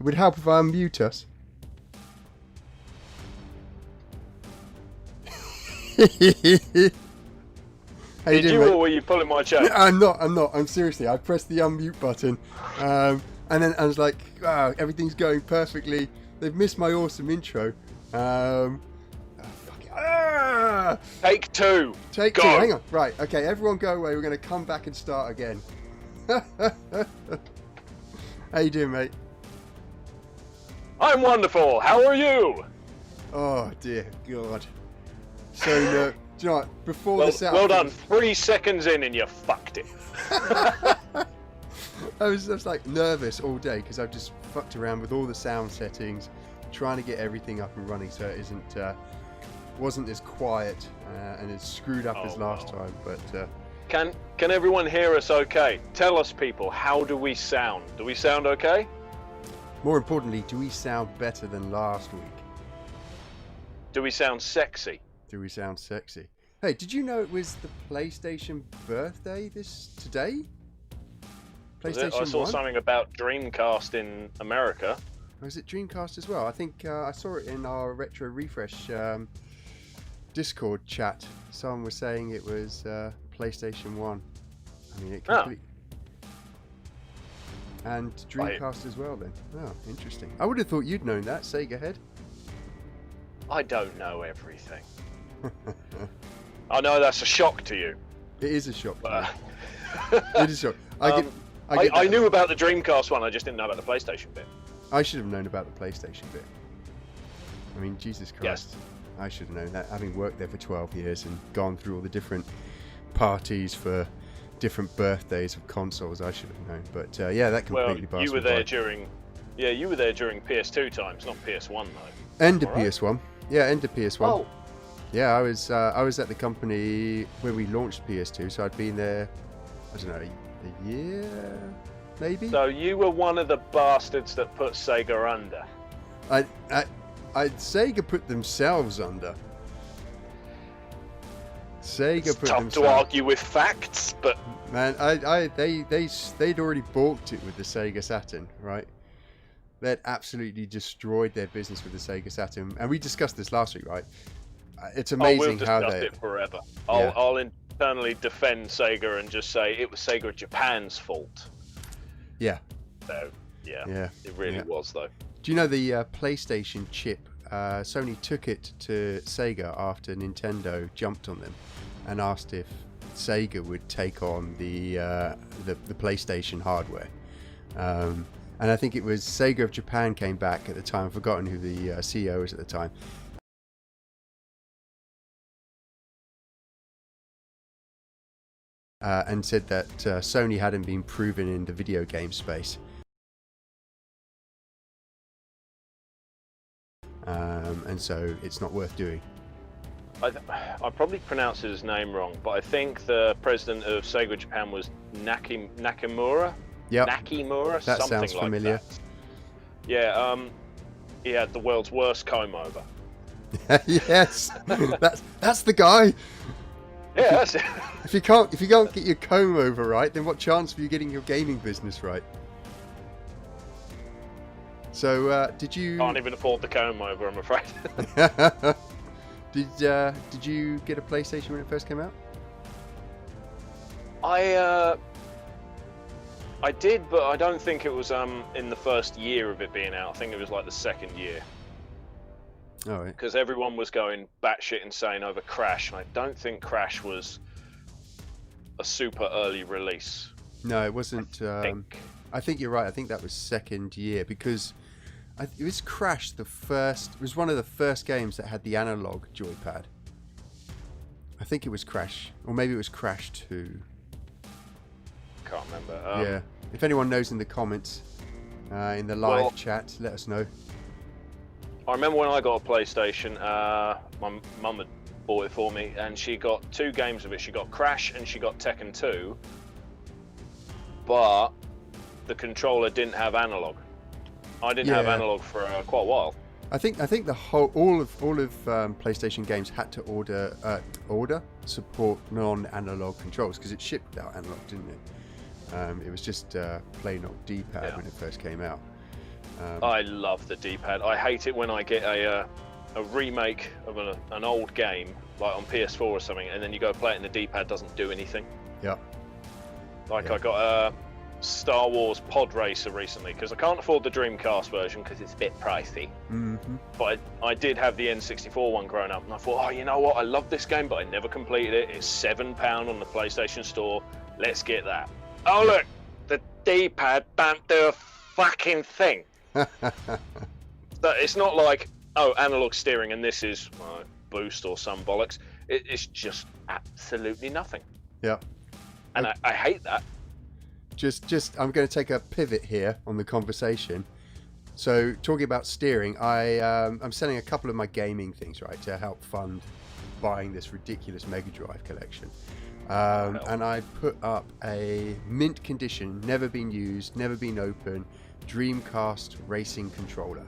would help if I unmute us. Did you, or were you pulling my chain? I'm not. I'm seriously. I pressed the unmute button, and then I was like, wow, everything's going perfectly. They've missed my awesome intro. Fuck it. Take two. Take two. Hang on. Right. Okay. Everyone go away. We're going to come back and start again. How you doing, mate? I'm wonderful. How are you? Oh dear God. So, do you know what? Before this out. Well done. 3 seconds in and you fucked it. I was like nervous all day because I've just fucked around with all the sound settings, trying to get everything up and running so it wasn't as quiet and as screwed up as last time. But can everyone hear us okay? Tell us, people, how do we sound? Do we sound okay? More importantly, do we sound better than last week? Do we sound sexy? Do we sound sexy? Hey, did you know it was the PlayStation birthday today? PlayStation I saw 1? something about Dreamcast in America. Oh, is it Dreamcast as well? I think I saw it in our Retro Refresh Discord chat. Someone was saying it was PlayStation 1. I mean, it completely... And Dreamcast as well then. Oh, interesting. I would have thought you'd known that, Sega Head. I don't know everything. I know that's a shock to you. It is a shock. It is a shock. I knew about the Dreamcast one, I just didn't know about the PlayStation bit. I should have known about the PlayStation bit. I mean, Jesus Christ. Yes. I should have known that. Having worked there for 12 years and gone through all the different parties for different birthdays of consoles, I should have known. But yeah, that completely you were there during PS2 times, not PS1 though. End of PS1. Yeah, end of PS1. Oh. Yeah, I was at the company where we launched PS2, so I'd been there, I don't know, a year, maybe? So you were one of the bastards that put Sega under. Sega put themselves under. It's tough to argue with facts, but... Man, they'd already balked it with the Sega Saturn, right? They'd absolutely destroyed their business with the Sega Saturn. And we discussed this last week, right? It's amazing how they... We'll discuss it forever. Yeah. I'll internally defend Sega and just say it was Sega Japan's fault. Yeah. So, yeah. It really was, though. Do you know the PlayStation chip? Sony took it to Sega after Nintendo jumped on them and asked if Sega would take on the PlayStation hardware. And I think it was Sega of Japan came back at the time. I've forgotten who the CEO was at the time. And said that Sony hadn't been proven in the video game space. And so it's not worth doing. I probably pronounced his name wrong, but I think the president of Sega Japan was Nakamura? Yep. Nakimura? That something sounds like familiar. that. Yeah, he had the world's worst comb over. Yes, that's the guy. Yeah, that's it. If you can't get your comb over right, then what chance have you getting your gaming business right? So, did you... Can't even afford the comb over, I'm afraid. Did you get a PlayStation when it first came out? I did, but I don't think it was in the first year of it being out. I think it was like the second year. All right. Because everyone was going batshit insane over Crash, and I don't think Crash was a super early release. No, it wasn't. I think you're right. I think that was second year because it was Crash the first. It was one of the first games that had the analog joypad. I think it was Crash, or maybe it was Crash 2. Can't remember. Yeah. If anyone knows in the comments, in the live chat, let us know. I remember when I got a PlayStation, my mum had bought it for me, and she got 2 games of it. She got Crash and she got Tekken 2, but the controller didn't have analog. I didn't have analog for quite a while. I think the all of PlayStation games had to order support non-analog controls because it shipped without analog, didn't it? It was just plain old D-pad when it first came out. I love the D-pad. I hate it when I get a remake of an old game, like on PS4 or something, and then you go play it and the D-pad doesn't do anything. Yeah. Like I got a Star Wars Pod Racer recently because I can't afford the Dreamcast version because it's a bit pricey. Mm-hmm. But I did have the N64 one growing up, and I thought, oh, you know what? I love this game, but I never completed it. It's £7 on the PlayStation Store. Let's get that. Oh look, the D-pad don't do a fucking thing. It's not like, oh, analog steering and this is boost or some bollocks. It's just absolutely nothing. Yeah. And I hate that. I'm going to take a pivot here on the conversation. So talking about steering, I'm selling a couple of my gaming things, right, to help fund buying this ridiculous Mega Drive collection. And I put up a mint condition, never been used, never been open, Dreamcast racing controller.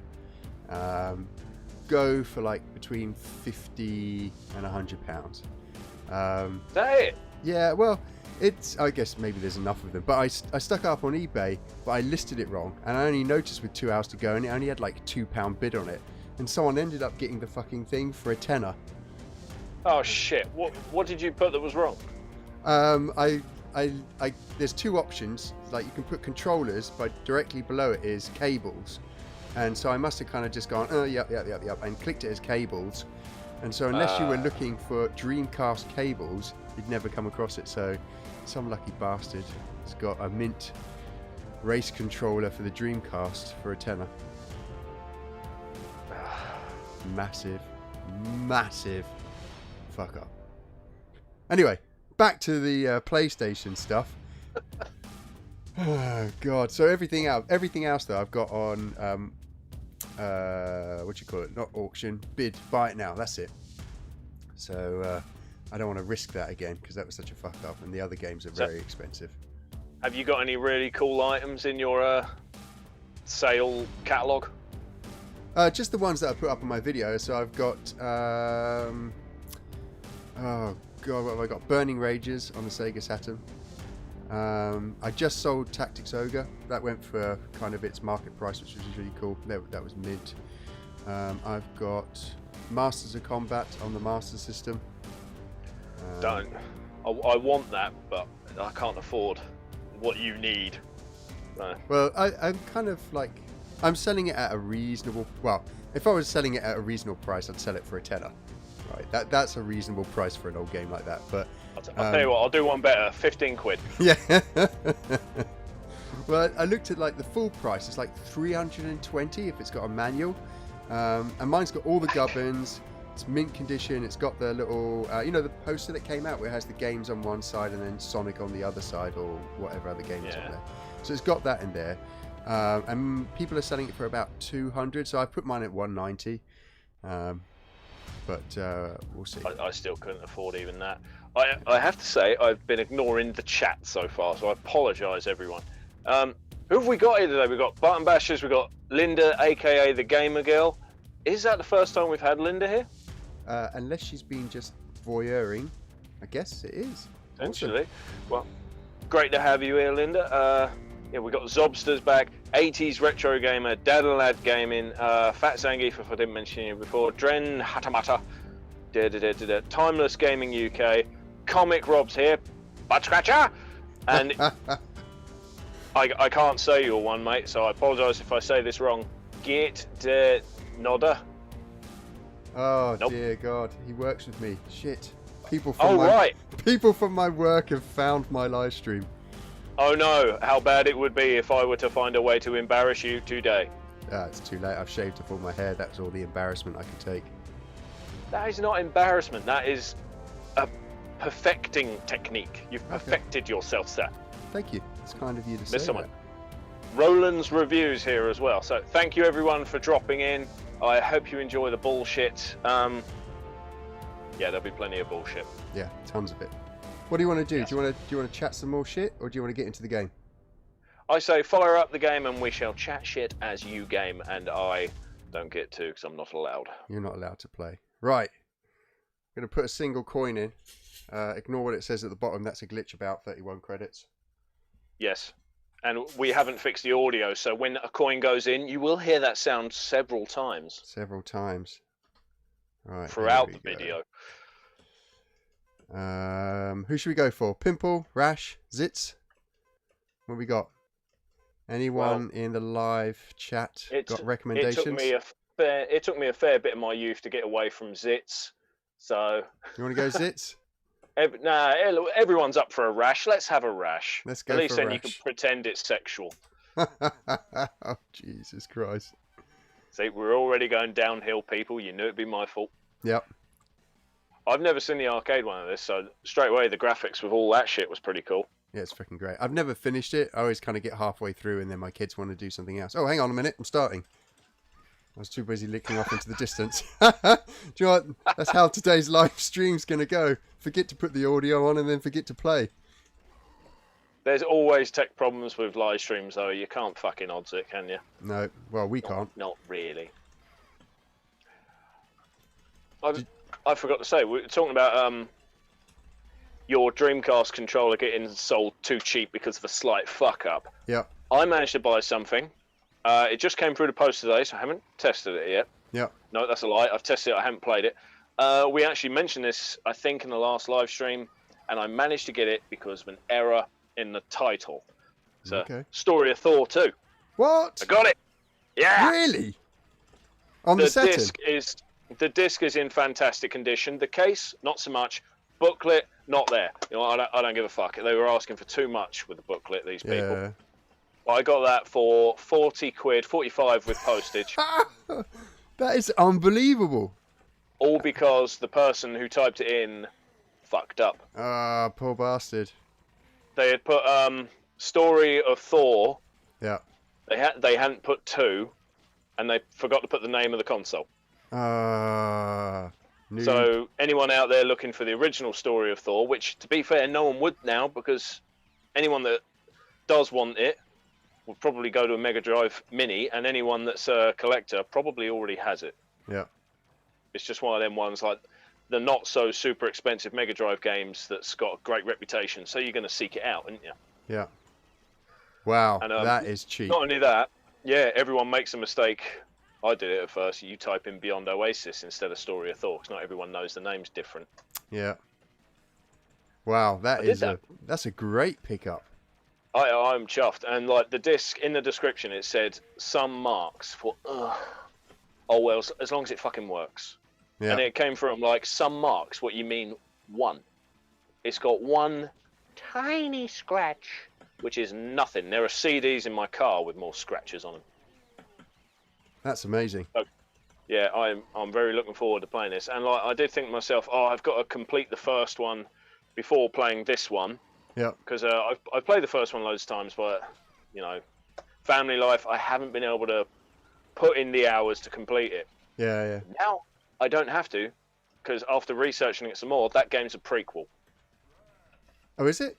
Go for like between £50 and £100. That it? Yeah, well, I guess maybe there's enough of them, but I stuck it up on eBay, but I listed it wrong, and I only noticed with 2 hours to go, and it only had like £2 bid on it, and someone ended up getting the fucking thing for a tenner. Oh shit! What did you put that was wrong? There's two options. Like you can put controllers, but directly below it is cables, and so I must have kind of just gone, yep, and clicked it as cables, and so unless you were looking for Dreamcast cables, you'd never come across it. So some lucky bastard has got a mint race controller for the Dreamcast for a tenner. Massive fuck up. Anyway, back to the PlayStation stuff. Oh god. So everything else though I've got on what you call it? Not auction, bid, buy it now. That's it. So I don't want to risk that again because that was such a fuck up, and the other games are very expensive. Have you got any really cool items in your sale catalogue? Just the ones that I put up in my video. So I've got oh god, what have I got? Burning Rages on the Sega Saturn. I just sold Tactics Ogre. That went for kind of its market price, which was really cool. That was mint. I've got Masters of Combat on the Master System. Don't. I want that, but I can't afford what you need. No. Well, I'm kind of like, I'm selling it at a reasonable. Well, if I was selling it at a reasonable price, I'd sell it for a tenner. Right, that's a reasonable price for an old game like that. But I'll tell you what, I'll do one better. 15 quid. Yeah. Well, I looked at like the full price. It's like 320 if it's got a manual, and mine's got all the gubbins. It's mint condition. It's got the little, the poster that came out where it has the games on one side and then Sonic on the other side, or whatever other game is on there. So it's got that in there, and people are selling it for about 200. So I put mine at 190. But we'll see. I still couldn't afford even that. I have to say, I've been ignoring the chat so far, so I apologise, everyone. Who have we got here today? We've got Button Bashers, we've got Linda, aka the Gamer Girl. Is that the first time we've had Linda here? Unless she's been just voyeuring, I guess it is. Potentially. Awesome. Well, great to have you here, Linda. Yeah, we've got Zobsters back, 80s Retro Gamer, Dadalad Gaming, Fat Zangief, if I didn't mention you before, Dren Hatamata, Timeless Gaming UK, Comic Rob's here, Butt Scratcher, and I can't say your one, mate, so I apologise if I say this wrong. Get the Nodder. Oh, nope. Dear God, he works with me. Shit. People from my work have found my live stream. Oh no, how bad it would be if I were to find a way to embarrass you today. It's too late. I've shaved off all my hair. That's all the embarrassment I could take. That is not embarrassment. That is a perfecting technique. You've perfected yourself, sir. Thank you. It's kind of you to say that. Roland's Reviews here as well. So thank you everyone for dropping in. I hope you enjoy the bullshit. Yeah, there'll be plenty of bullshit. Yeah, tons of it. What do you want to do? Yes. Do you want to chat some more shit, or do you want to get into the game? I say follow up the game and we shall chat shit as you game, and I don't get to because I'm not allowed. You're not allowed to play. Right. I'm going to put a single coin in. Ignore what it says at the bottom. That's a glitch about 31 credits. Yes. And we haven't fixed the audio, so when a coin goes in, you will hear that sound several times. Several times. Right. Throughout the video. Who should we go for? Pimple, Rash, Zitz? What we got? Anyone in the live chat got recommendations? It took me a fair bit of my youth to get away from Zitz. So you want to go Zitz? Everyone's up for a Rash. Let's have a Rash. Let's go. At least for then Rash. you can pretend it's sexual. Oh, Jesus Christ! See, we're already going downhill, people. You knew it'd be my fault. Yep. I've never seen the arcade one of this, so straight away the graphics with all that shit was pretty cool. Yeah, it's freaking great. I've never finished it. I always kind of get halfway through and then my kids want to do something else. Oh, hang on a minute. I'm starting. I was too busy looking off into the distance. Do you know what? That's how today's live stream's going to go. Forget to put the audio on and then forget to play. There's always tech problems with live streams, though. You can't fucking odds it, can you? No. Well, we can't. Not really. I forgot to say, we were talking about your Dreamcast controller getting sold too cheap because of a slight fuck-up. Yeah. I managed to buy something. It just came through the post today, so I haven't tested it yet. Yeah. No, that's a lie. I've tested it. I haven't played it. We actually mentioned this, I think, in the last live stream, and I managed to get it because of an error in the title. So, Story of Thor 2. What? I got it. Yeah. Really? On the Saturn? The disc is in fantastic condition. The case, not so much. Booklet, not there. You know, I don't give a fuck. They were asking for too much with the booklet, these people. Yeah. I got that for 40 quid, 45 with postage. That is unbelievable. All because the person who typed it in fucked up. Ah, poor bastard. They had put Story of Thor. Yeah. They hadn't put 2, and they forgot to put the name of the console. So anyone out there looking for the original Story of Thor, which to be fair, no one would now, because anyone that does want it will probably go to a Mega Drive Mini, and anyone that's a collector probably already has it. Yeah. It's just one of them ones, like the not so super expensive Mega Drive games that's got a great reputation, so you're going to seek it out, aren't you? Yeah. Wow, and, that is cheap. Not only that, yeah, everyone makes a mistake. I did it at first. You type in Beyond Oasis instead of Story of Thor, because not everyone knows the name's different. Yeah. Wow, that's a great pickup. I'm chuffed, and like the disc in the description, it said some marks for. Oh well, as long as it fucking works. Yeah. And it came from like some marks. What you mean? One. It's got one tiny scratch, which is nothing. There are CDs in my car with more scratches on them. That's amazing. So, yeah, I'm very looking forward to playing this, and like I did think to myself, oh, I've got to complete the first one before playing this one. Yeah. Because I've played the first one loads of times, but you know, family life, I haven't been able to put in the hours to complete it. Yeah, yeah. Now I don't have to, because after researching it some more, that game's a prequel. Oh, is it?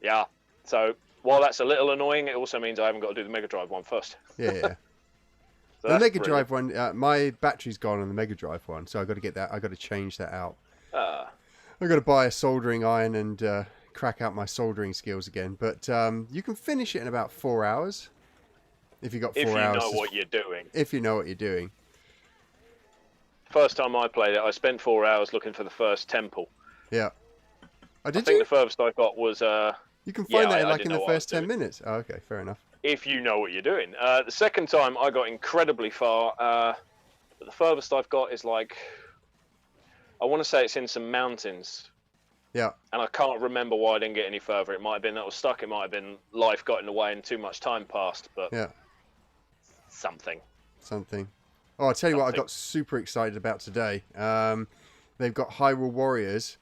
Yeah. So while that's a little annoying, it also means I haven't got to do the Mega Drive one first. Yeah. Yeah. So the Mega Drive one, my battery's gone on the Mega Drive one, so I got to get that. I got to change that out. I got to buy a soldering iron and crack out my soldering skills again. But you can finish it in about 4 hours if you got 4 hours. If you know what you're doing. If you know what you're doing. First time I played it, I spent 4 hours looking for the first temple. Yeah. I think the furthest I got was. You can find that in the first 10 minutes. Oh, okay, fair enough. If you know what you're doing. The second time I got incredibly far, but the furthest I've got is like, I want to say it's in some mountains. Yeah. And I can't remember why I didn't get any further. It might have been that I was stuck. It might have been life got in the way and too much time passed. But yeah. Something. Oh, I'll tell you what I got super excited about today. They've got Hyrule Warriors.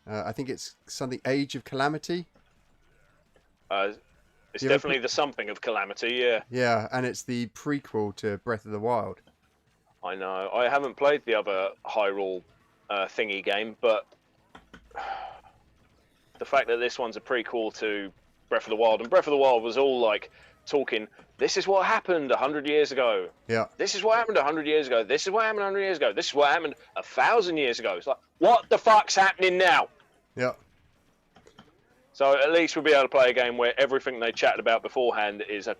I think it's something Age of Calamity. It's definitely the something of Calamity, yeah. Yeah, and it's the prequel to Breath of the Wild. I know. I haven't played the other Hyrule thingy game, but the fact that this one's a prequel to Breath of the Wild, and Breath of the Wild was all like talking, this is what happened 100 years ago. Yeah. This is what happened 100 years ago. This is what happened 100 years ago. This is what happened 1,000 years ago. It's like, what the fuck's happening now? Yeah. So at least we'll be able to play a game where everything they chatted about beforehand is a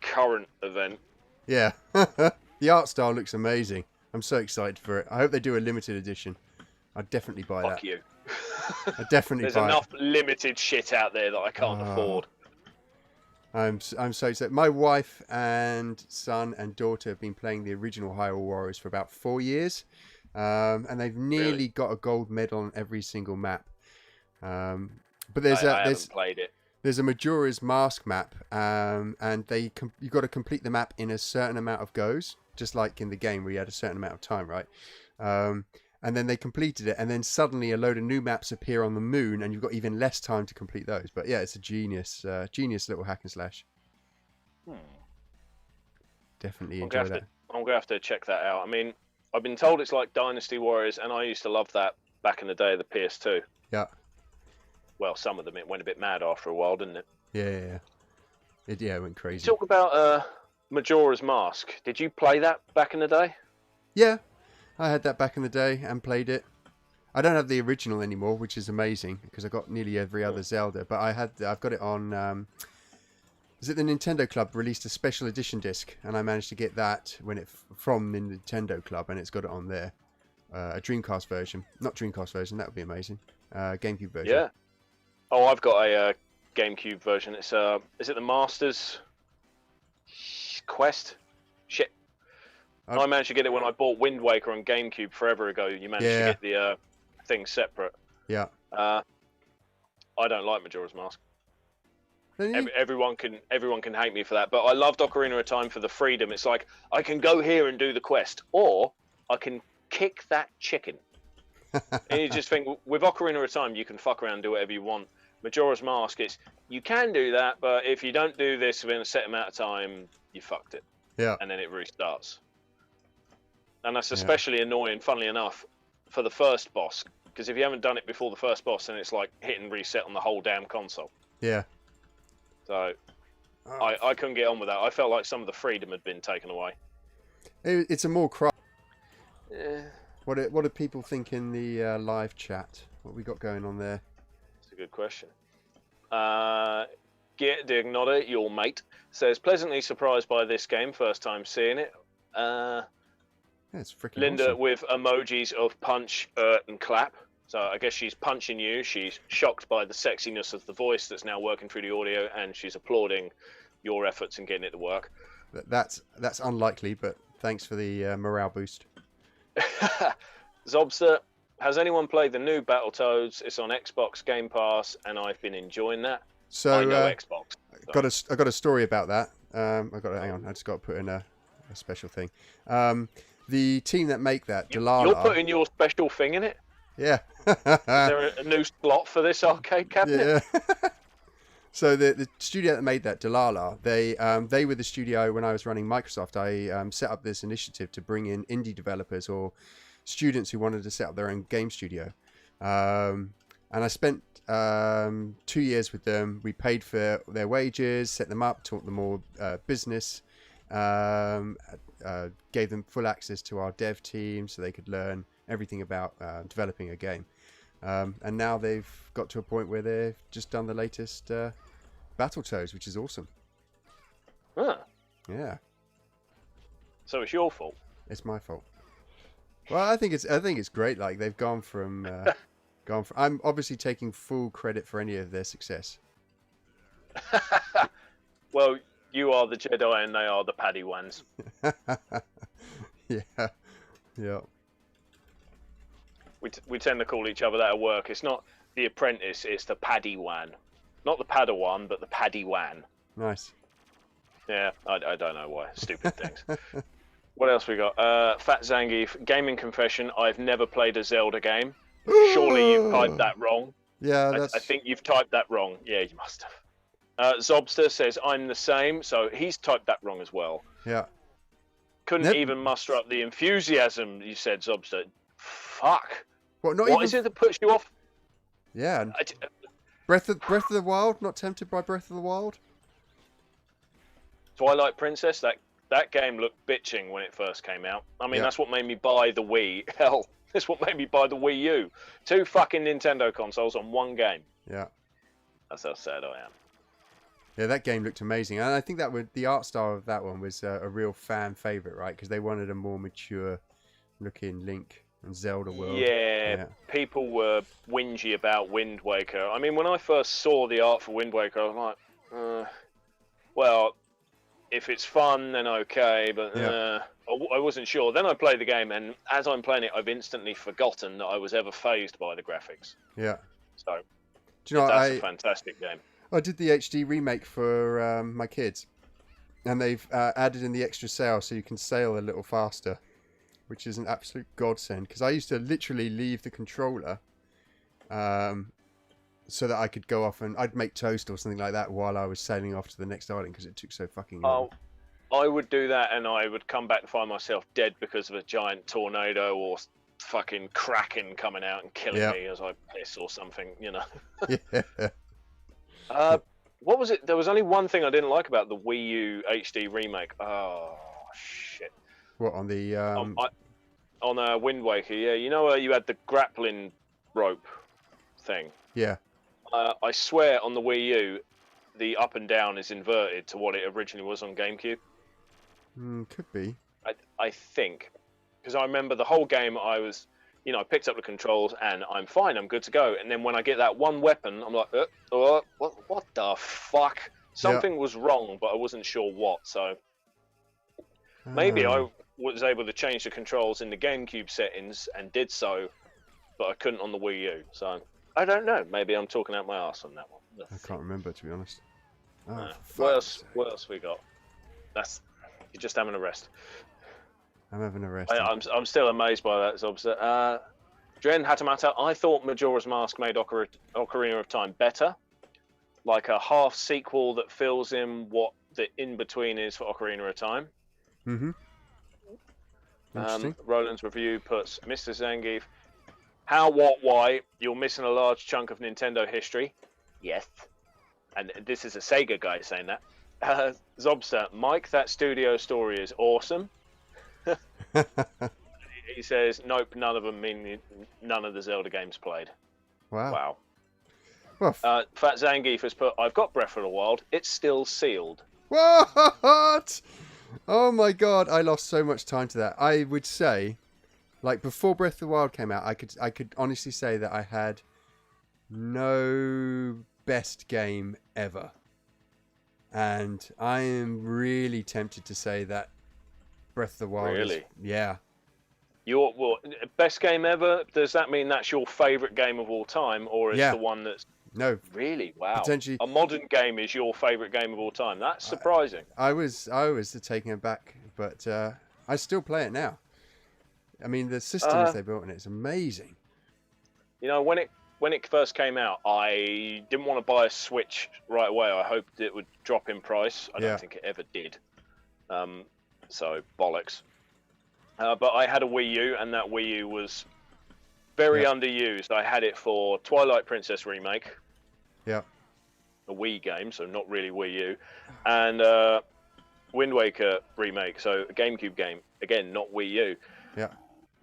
current event. Yeah. The art style looks amazing. I'm so excited for it. I hope they do a limited edition. I'd definitely buy that. Fuck you. I'd definitely There's buy enough limited shit out there that I can't afford. I'm so excited. My wife and son and daughter have been playing the original Hyrule Warriors for about 4 years. And they've nearly got a gold medal on every single map. But I haven't played it. There's a Majora's Mask map, and you've got to complete the map in a certain amount of goes, just like in the game where you had a certain amount of time, right? And then they completed it, and then suddenly a load of new maps appear on the moon, and you've got even less time to complete those. But yeah, it's a genius little hack and slash. Definitely enjoy that. I'm going to have to check that out. I mean, I've been told it's like Dynasty Warriors, and I used to love that back in the day of the PS2. Yeah. Well, some of them, it went a bit mad after a while, didn't it? Yeah. It went crazy. Talk about Majora's Mask. Did you play that back in the day? Yeah, I had that back in the day and played it. I don't have the original anymore, which is amazing because I got nearly every other Zelda. But I've got it on. Is it the Nintendo Club released a special edition disc, and I managed to get that from the Nintendo Club, and it's got it on there. A Dreamcast version, not Dreamcast version. That would be amazing. GameCube version. Yeah. Oh, I've got a GameCube version. It's is it the Masters Quest? Shit. I managed to get it when I bought Wind Waker on GameCube forever ago. You managed to get the things separate. Yeah. I don't like Majora's Mask. Everyone can hate me for that, but I loved Ocarina of Time for the freedom. It's like I can go here and do the quest, or I can kick that chicken. And you just think with Ocarina of Time, you can fuck around and do whatever you want. Majora's Mask, you can do that, but if you don't do this within a set amount of time, you fucked it. Yeah. And then it restarts. And that's especially annoying, funnily enough, for the first boss. Because if you haven't done it before the first boss, then it's like hit and reset on the whole damn console. Yeah. So I couldn't get on with that. I felt like some of the freedom had been taken away. It's a more craft. Yeah. What do people think in the live chat? What we got going on there? That's a good question. Get Dignota, your mate, says, pleasantly surprised by this game, first time seeing it. It's freaking Linda awesome. with emojis of punch, and clap. So I guess she's punching you. She's shocked by the sexiness of the voice that's now working through the audio, and she's applauding your efforts in getting it to work. That's unlikely, but thanks for the morale boost. Zobster, has anyone played the new Battletoads? It's on Xbox Game Pass, and I've been enjoying that. So I know Xbox. So. I got a story about that. Hang on. I just got to put in a special thing. The team that make that, Delilah. You're putting your special thing in it? Yeah. Is there a new slot for this arcade cabinet? Yeah. So the studio that made that, Delilah, they were the studio when I was running Microsoft. I set up this initiative to bring in indie developers or students who wanted to set up their own game studio. And I spent 2 years with them. We paid for their wages, set them up, taught them all business, gave them full access to our dev team so they could learn everything about developing a game. And now they've got to a point where they've just done the latest Battletoads, which is awesome. Huh. Yeah. So it's your fault. It's my fault. Well, I think it's great. Like they've gone from. I'm obviously taking full credit for any of their success. Well, you are the Jedi and they are the Padawans. Yeah. Yeah. We tend to call each other that at work. It's not the apprentice, it's the Padawan. Not the Padawan, but the Padawan. Nice. Yeah, I don't know why. Stupid things. What else we got? Fat Zangief, gaming confession. I've never played a Zelda game. Surely you've typed that wrong. Yeah, I think you've typed that wrong. Yeah, you must have. Zobster says, I'm the same. So he's typed that wrong as well. Yeah. Couldn't even muster up the enthusiasm, you said, Zobster. Fuck. What is it that puts you off? Yeah. Breath of the Wild? Not tempted by Breath of the Wild? Twilight Princess? That game looked bitching when it first came out. I mean, that's what made me buy the Wii. Hell, that's what made me buy the Wii U. 2 fucking Nintendo consoles on one game. Yeah. That's how sad I am. Yeah, that game looked amazing, and I think the art style of that one was a real fan favorite, right? Because they wanted a more mature looking Link and Zelda world. Yeah, people were whingy about Wind Waker. I mean, when I first saw the art for Wind Waker, I was like, well, if it's fun, then okay, but I wasn't sure. Then I played the game, and as I'm playing it, I've instantly forgotten that I was ever fazed by the graphics. Yeah. So, do you know, that's a fantastic game. I did the HD remake for my kids, and they've added in the extra sail so you can sail a little faster, which is an absolute godsend. Because I used to literally leave the controller so that I could go off and I'd make toast or something like that while I was sailing off to the next island because it took so fucking long. Oh, I would do that, and I would come back to find myself dead because of a giant tornado or fucking kraken coming out and killing me as I piss or something, you know. Yeah. What was it? There was only one thing I didn't like about the Wii U HD remake. Oh shit! What, on the on Wind Waker? Yeah, you know, you had the grappling rope thing. Yeah. I swear on the Wii U, the up and down is inverted to what it originally was on GameCube. Could be. I think, because I remember the whole game I was, you know, I picked up the controls and I'm fine, I'm good to go. And then when I get that one weapon, I'm like, what the fuck? Something was wrong, but I wasn't sure what. So maybe I was able to change the controls in the GameCube settings and did so, but I couldn't on the Wii U. So I don't know. Maybe I'm talking out my ass on that one. I can't remember, to be honest. What else we got? You're just having a rest. I'm having a rest. I'm still amazed by that, Zobster. Dren Hatamata, I thought Majora's Mask made Ocarina of Time better. Like a half sequel that fills in what the in-between is for Ocarina of Time. Interesting. Roland's review puts, Mr. Zangief, how, what, why? You're missing a large chunk of Nintendo history. Yes. And this is a Sega guy saying that. Zobster, Mike, that studio story is awesome. He says, nope, none of them mean none of the Zelda games played. Wow. Well, Fat Zangief has put, I've got Breath of the Wild. It's still sealed. What? Oh my god, I lost so much time to that. I would say, like, before Breath of the Wild came out, I could honestly say that I had no best game ever. And I am really tempted to say that Breath of the Wild Really? Yeah. Your best game ever? Does that mean that's your favourite game of all time, or is the one that's... No. Really? Wow. Potentially... A modern game is your favourite game of all time. That's surprising. I was taking it back, but I still play it now. I mean, the systems they built in it's amazing. You know, when it first came out, I didn't want to buy a Switch right away. I hoped it would drop in price. I don't think it ever did. So, bollocks. But I had a Wii U, and that Wii U was very underused. I had it for Twilight Princess Remake. Yeah. A Wii game, so not really Wii U. And Wind Waker Remake, so a GameCube game. Again, not Wii U. Yeah.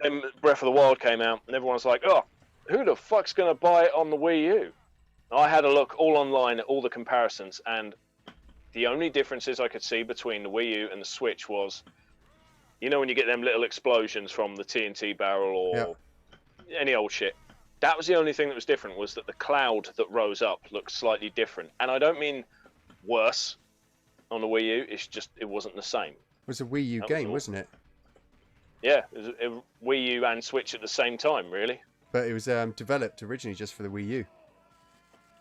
Then Breath of the Wild came out, and everyone's like, oh, who the fuck's going to buy it on the Wii U? I had a look all online at all the comparisons, and the only differences I could see between the Wii U and the Switch was, you know, when you get them little explosions from the TNT barrel or any old shit. That was the only thing that was different, was that the cloud that rose up looked slightly different. And I don't mean worse on the Wii U, it's just, it wasn't the same. It was a Wii U game, wasn't it? Yeah, it was a Wii U and Switch at the same time, really. But it was developed originally just for the Wii U.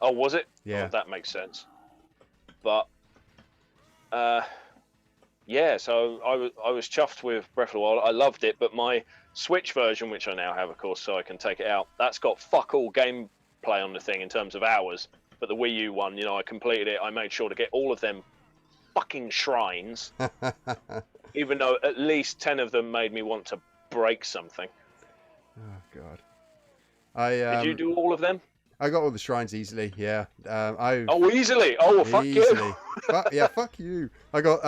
Oh, was it? Yeah. Oh, that makes sense. But, yeah, so I was chuffed with Breath of the Wild. I loved it, but my Switch version, which I now have, of course, so I can take it out, that's got fuck all gameplay on the thing in terms of hours. But the Wii U one, you know, I completed it. I made sure to get all of them fucking shrines, even though at least 10 of them made me want to break something. Oh, God. Did you do all of them? I got all the shrines easily, yeah. Easily? Oh, well, fuck you. Fuck you. I got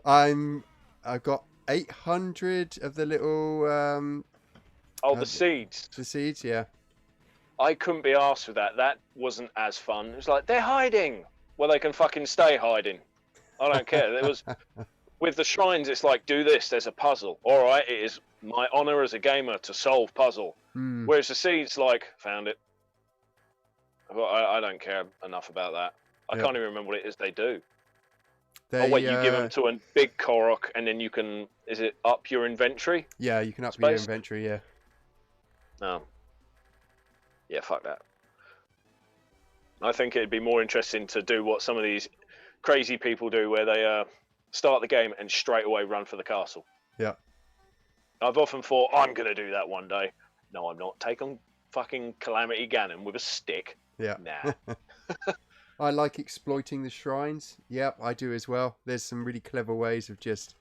I've got 800 of the little the seeds. The seeds, yeah. I couldn't be arsed with that. That wasn't as fun. It was like, they're hiding. Well, they can fucking stay hiding. I don't care. It was with the shrines. It's like, do this. There's a puzzle. All right, it is my honor as a gamer to solve puzzle. Whereas the seeds, like, found it. I don't care enough about that. I can't even remember what it is they do. You give them to a big Korok, and then you can. Is it up your inventory? Yeah, you can up your inventory. Yeah. No. Yeah, fuck that. I think it'd be more interesting to do what some of these crazy people do, where they start the game and straight away run for the castle. Yeah. I've often thought, I'm going to do that one day. No, I'm not. Take on fucking Calamity Ganon with a stick. Yeah. Nah. I like exploiting the shrines. Yep, I do as well. There's some really clever ways of just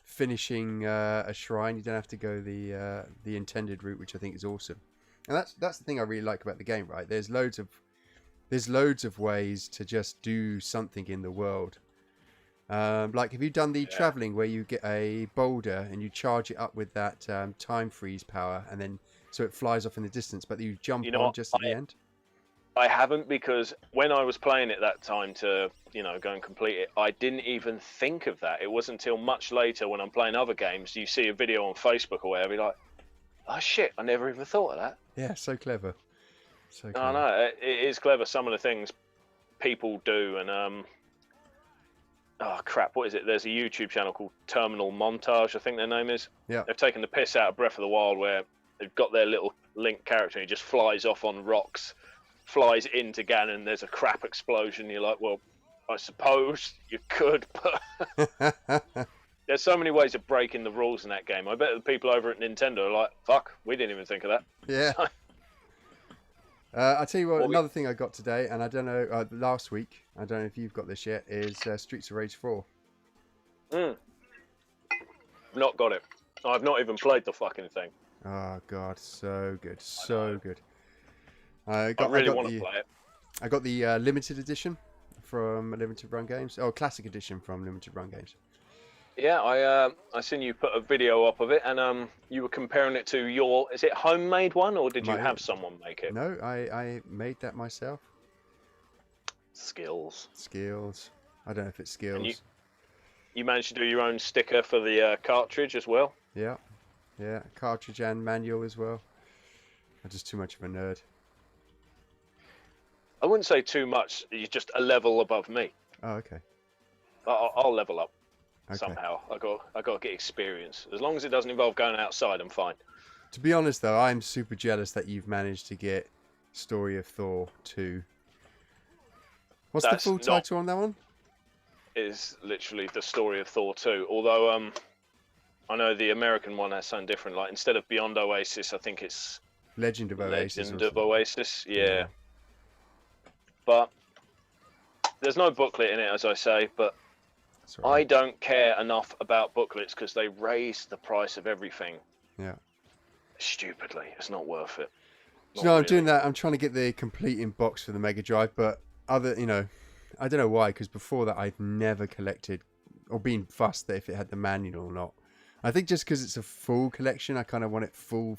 finishing a shrine. You don't have to go the intended route, which I think is awesome. And that's the thing I really like about the game, right? There's loads of ways to just do something in the world. Like, have you done the traveling where you get a boulder and you charge it up with that time freeze power, and then so it flies off in the distance, but you jump on just at the end? I haven't, because when I was playing it that time to, go and complete it, I didn't even think of that. It wasn't until much later when I'm playing other games, you see a video on Facebook or whatever, you're like, oh shit, I never even thought of that. Yeah, so clever. So clever. I know, it is clever, some of the things people do, and oh crap, what is it? There's a YouTube channel called Terminal Montage, I think their name is. Yeah. They've taken the piss out of Breath of the Wild, where they've got their little Link character and he just flies off on rocks, flies into Ganon, there's a crap explosion. You're like, well, I suppose you could, but there's so many ways of breaking the rules in that game. I bet the people over at Nintendo are like, fuck, we didn't even think of that. Yeah. I'll tell you what, another thing I got today, and I don't know, last week, I don't know if you've got this yet, is Streets of Rage 4. Not got it. I've not even played the fucking thing. Oh god, so good, so good. I really want to play it. I got the limited edition from Limited Run Games. Oh, classic edition from Limited Run Games. Yeah, I seen you put a video up of it, and you were comparing it to your. Is it homemade one, or did you have someone make it? No, I made that myself. Skills. I don't know if it's skills. And you managed to do your own sticker for the cartridge as well. Yeah, cartridge and manual as well. I'm just too much of a nerd. I wouldn't say too much. You're just a level above me. Oh, okay. I'll level up somehow. I got to get experience. As long as it doesn't involve going outside, I'm fine. To be honest, though, I'm super jealous that you've managed to get Story of Thor 2. What's the full title on that one? Is literally the Story of Thor 2. Although I know the American one has something different. Like, instead of Beyond Oasis, I think it's Legend of Oasis. Legend of Oasis, yeah. But there's no booklet in it, as I say, but right. I don't care enough about booklets because they raise the price of everything. Yeah. Stupidly. It's not worth it. I'm doing that. I'm trying to get the complete in box for the Mega Drive, but I don't know why, because before that I've never collected or been fussed that if it had the manual or not. I think just because it's a full collection, I kind of want it full.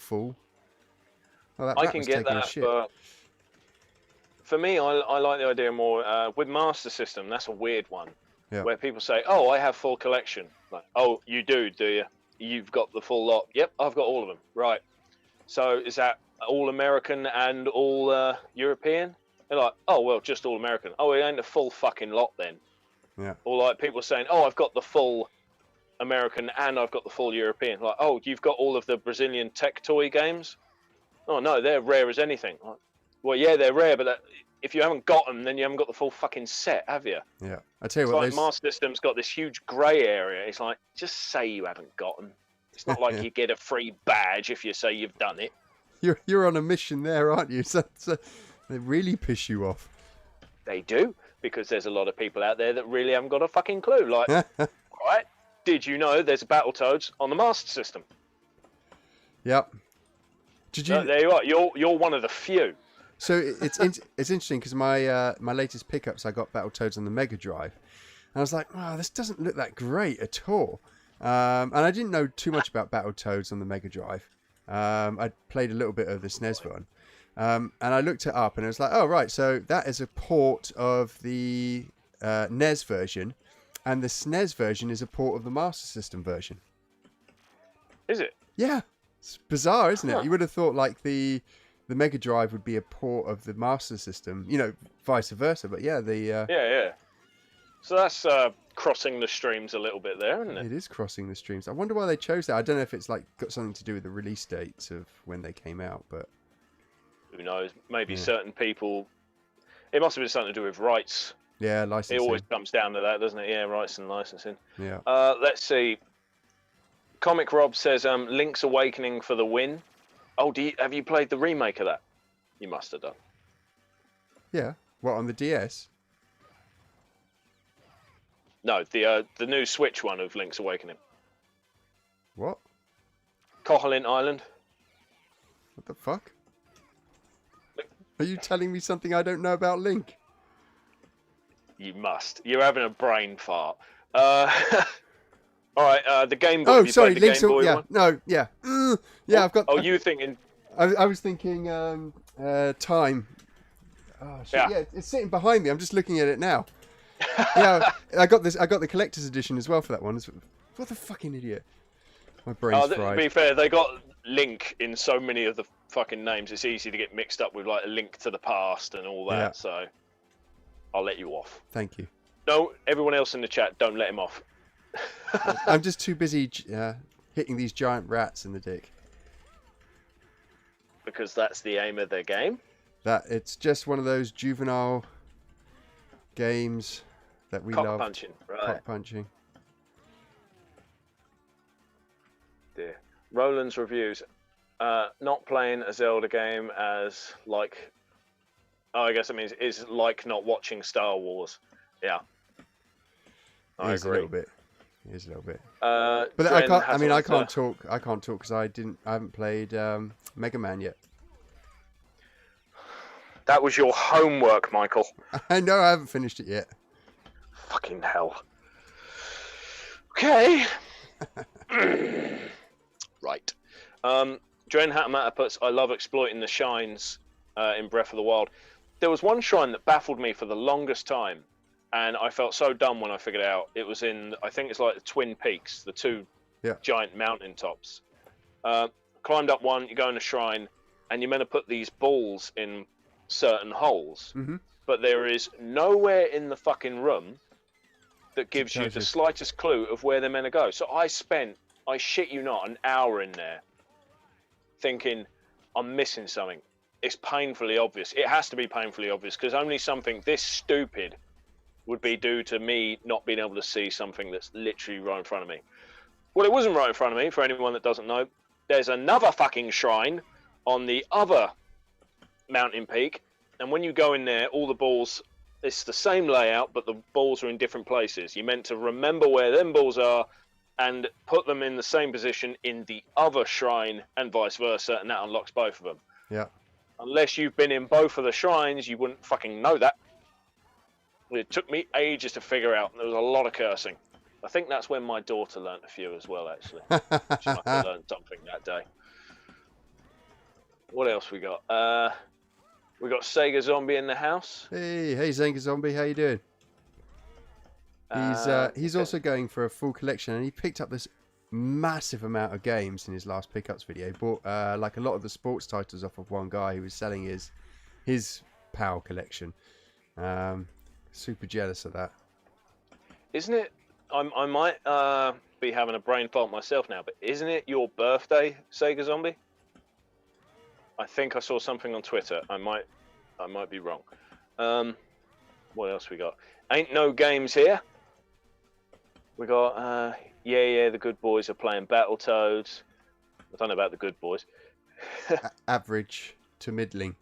Oh, I can get that, but for me, I like the idea more with Master System. That's a weird one, where people say, "Oh, I have full collection." Like, "Oh, you do you? You've got the full lot?" Yep, I've got all of them. Right. So is that all American and all European? They're like, "Oh, well, just all American." Oh, it ain't the full fucking lot then. Yeah. Or like people saying, "Oh, I've got the full American and I've got the full European." Like, "Oh, you've got all of the Brazilian tech toy games?" Oh no, they're rare as anything. Like, well, yeah, they're rare, but if you haven't got them, then you haven't got the full fucking set, have you? Yeah, I tell you what, like Master System's got this huge grey area. It's like, just say you haven't got them. It's not like you get a free badge if you say you've done it. You're on a mission there, aren't you? So they really piss you off. They do, because there's a lot of people out there that really haven't got a fucking clue. Like, right? Did you know there's a Battletoads on the Master System? Yep. Did you? There you are. You're one of the few. So it's interesting because my latest pickups, I got Battletoads on the Mega Drive, and I was like, "Wow, this doesn't look that great at all." And I didn't know too much about Battletoads on the Mega Drive. I played a little bit of the SNES one, And I looked it up, and it was like, oh right, so that is a port of the NES version, and the SNES version is a port of the Master System version. Is it? Yeah, it's bizarre, isn't Huh. it? You would have thought like the Mega Drive would be a port of the Master System, vice versa. But yeah, Yeah. So that's crossing the streams a little bit there, isn't it? it is crossing the streams. I wonder why they chose that. I don't know if it's like got something to do with the release dates of when they came out, but Who knows? Maybe certain people. It must have been something to do with rights. yeah, licensing. It always comes down to that, doesn't it? Yeah, rights and licensing. Yeah. Let's see. Comic Rob says Link's Awakening for the win. Oh, have you played the remake of that? You must have done. Yeah. What, on the DS? No, the new Switch one of Link's Awakening. What? Koholint Island. What the fuck? Are you telling me something I don't know about Link? You must. You're having a brain fart. All right, the Game Boy. Oh, have you sorry, played the Link's Game Boy yeah, one? no, yeah. Yeah, I've got. Oh, you thinking? I was thinking Time. Oh shit! Yeah, it's sitting behind me. I'm just looking at it now. Yeah, I got this. I got the collector's edition as well for that one. What the fucking idiot! My brain's fried. To be fair, they got Link in so many of the fucking names. It's easy to get mixed up with like a Link to the Past and all that. Yeah. So I'll let you off. Thank you. No, everyone else in the chat, don't let him off. I'm just too busy hitting these giant rats in the dick. Because that's the aim of the game. That it's just one of those juvenile games that we love. Punching, right? Cock punching. Dear. Roland's reviews. Not playing a Zelda game as like. Oh, I guess it means is like not watching Star Wars. Yeah. I It is agree. a little bit. It is a little bit. But But I can't. I mean, I can't talk. I can't talk because I haven't played Mega Man yet. That was your homework, Michael. I know I haven't finished it yet. Fucking hell. Okay. Right. Dren Hatamata puts, I love exploiting the shines in Breath of the Wild. There was one shrine that baffled me for the longest time, and I felt so dumb when I figured it out. It was in, I think it's like the Twin Peaks, the two giant mountain tops. Climbed up one, you go in a shrine, and you're meant to put these balls in certain holes. Mm-hmm. But there is nowhere in the fucking room that gives you the slightest clue of where they're meant to go. So I shit you not, an hour in there thinking, I'm missing something. It's painfully obvious. It has to be painfully obvious because only something this stupid would be due to me not being able to see something that's literally right in front of me. Well, it wasn't right in front of me, for anyone that doesn't know. There's another fucking shrine on the other mountain peak, and when you go in there, all the balls, it's the same layout, but the balls are in different places. You're meant to remember where them balls are and put them in the same position in the other shrine and vice versa, and that unlocks both of them. Yeah. Unless you've been in both of the shrines, you wouldn't fucking know that. It took me ages to figure out, and there was a lot of cursing. I think that's when my daughter learnt a few as well, actually. She must have learned something that day. What else we got? We got Sega Zombie in the house. Hey, Sega Zombie, how you doing? He's also going for a full collection, and he picked up this massive amount of games in his last pickups video. He bought like a lot of the sports titles off of one guy who was selling his PAL collection. Super jealous of that. Isn't it? I might be having a brain fart myself now, but isn't it your birthday, Sega Zombie? I think I saw something on Twitter. I might be wrong. What else we got? Ain't no games here. We got the good boys are playing Battletoads. I don't know about the good boys. Average to middling.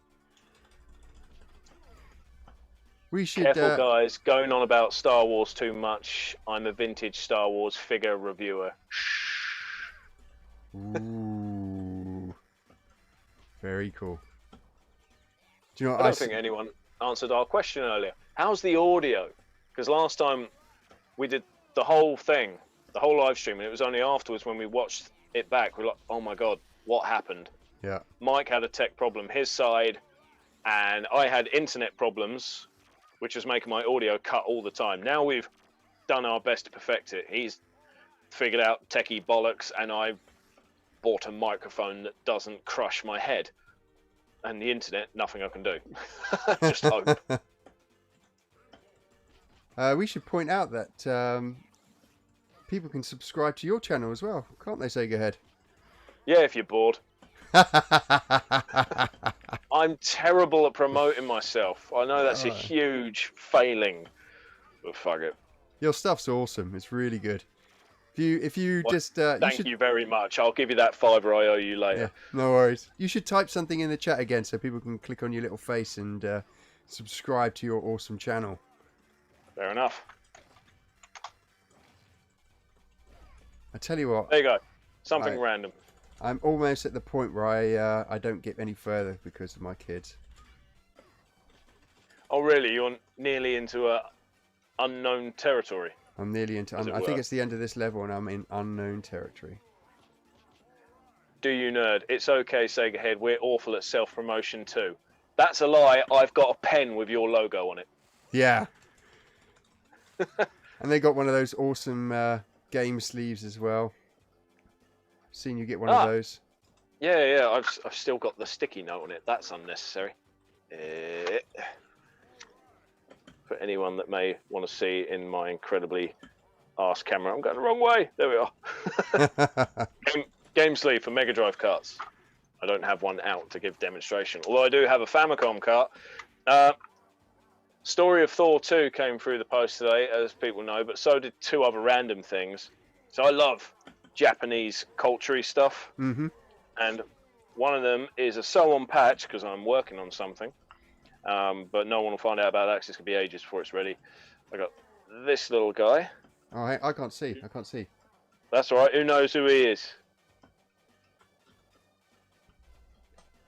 We should. Careful, guys. Going on about Star Wars too much. I'm a vintage Star Wars figure reviewer. Ooh. Very cool. Do you know what I don't think anyone answered our question earlier. How's the audio? Because last time we did the whole thing, the whole live stream, and it was only afterwards when we watched it back, we're like, oh my god, what happened? Yeah. Mike had a tech problem his side, and I had internet problems, which was making my audio cut all the time. Now we've done our best to perfect it. He's figured out techie bollocks, and I bought a microphone that doesn't crush my head. And the internet, nothing I can do. Just hope. We should point out that people can subscribe to your channel as well, can't they, Sega Head? Yeah, if you're bored. I'm terrible at promoting myself. I know that's a huge failing, but fuck it. Your stuff's awesome. It's really good. If you Well, just thank you very much. I'll give you that $5 I owe you later. Yeah, no worries. You should type something in the chat again so people can click on your little face and subscribe to your awesome channel. Fair enough. I tell you what. There you go. Something random. I'm almost at the point where I don't get any further because of my kids. Oh, really? You're nearly into unknown territory? I'm nearly into... I think it's the end of this level and I'm in unknown territory. Do you nerd? It's okay, Sega Head. We're awful at self-promotion too. That's a lie. I've got a pen with your logo on it. Yeah. And they got one of those awesome game sleeves as well. Seen you get one of those. Yeah. I've still got the sticky note on it. That's unnecessary. For anyone that may want to see in my incredibly arse camera, I'm going the wrong way. There we are. Game sleeve for Mega Drive carts. I don't have one out to give demonstration, although I do have a Famicom cart. Story of Thor 2 came through the post today, as people know, but so did 2 other random things. So I love Japanese culture-y stuff. Mm-hmm. And one of them is a sew-on patch, because I'm working on something. But no one will find out about that because it's going to be ages before it's ready. I got this little guy. All right, I can't see. That's all right. Who knows who he is?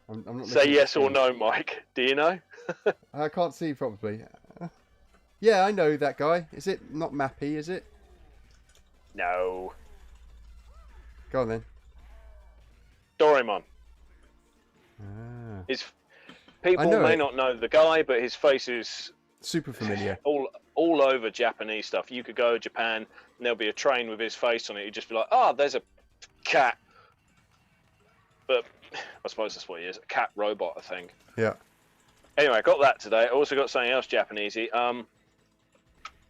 I'm not Say yes or no, Mike. Do you know? I can't see probably. Yeah, I know that guy. Is it not Mappy, is it? No. Go on then. Doraemon. Ah. People may not know the guy, but his face is super familiar. All over Japanese stuff. You could go to Japan and there'll be a train with his face on it. You'd just be like, there's a cat. But I suppose that's what he is. A cat robot, I think. Yeah. Anyway, I got that today. I also got something else Japanesey.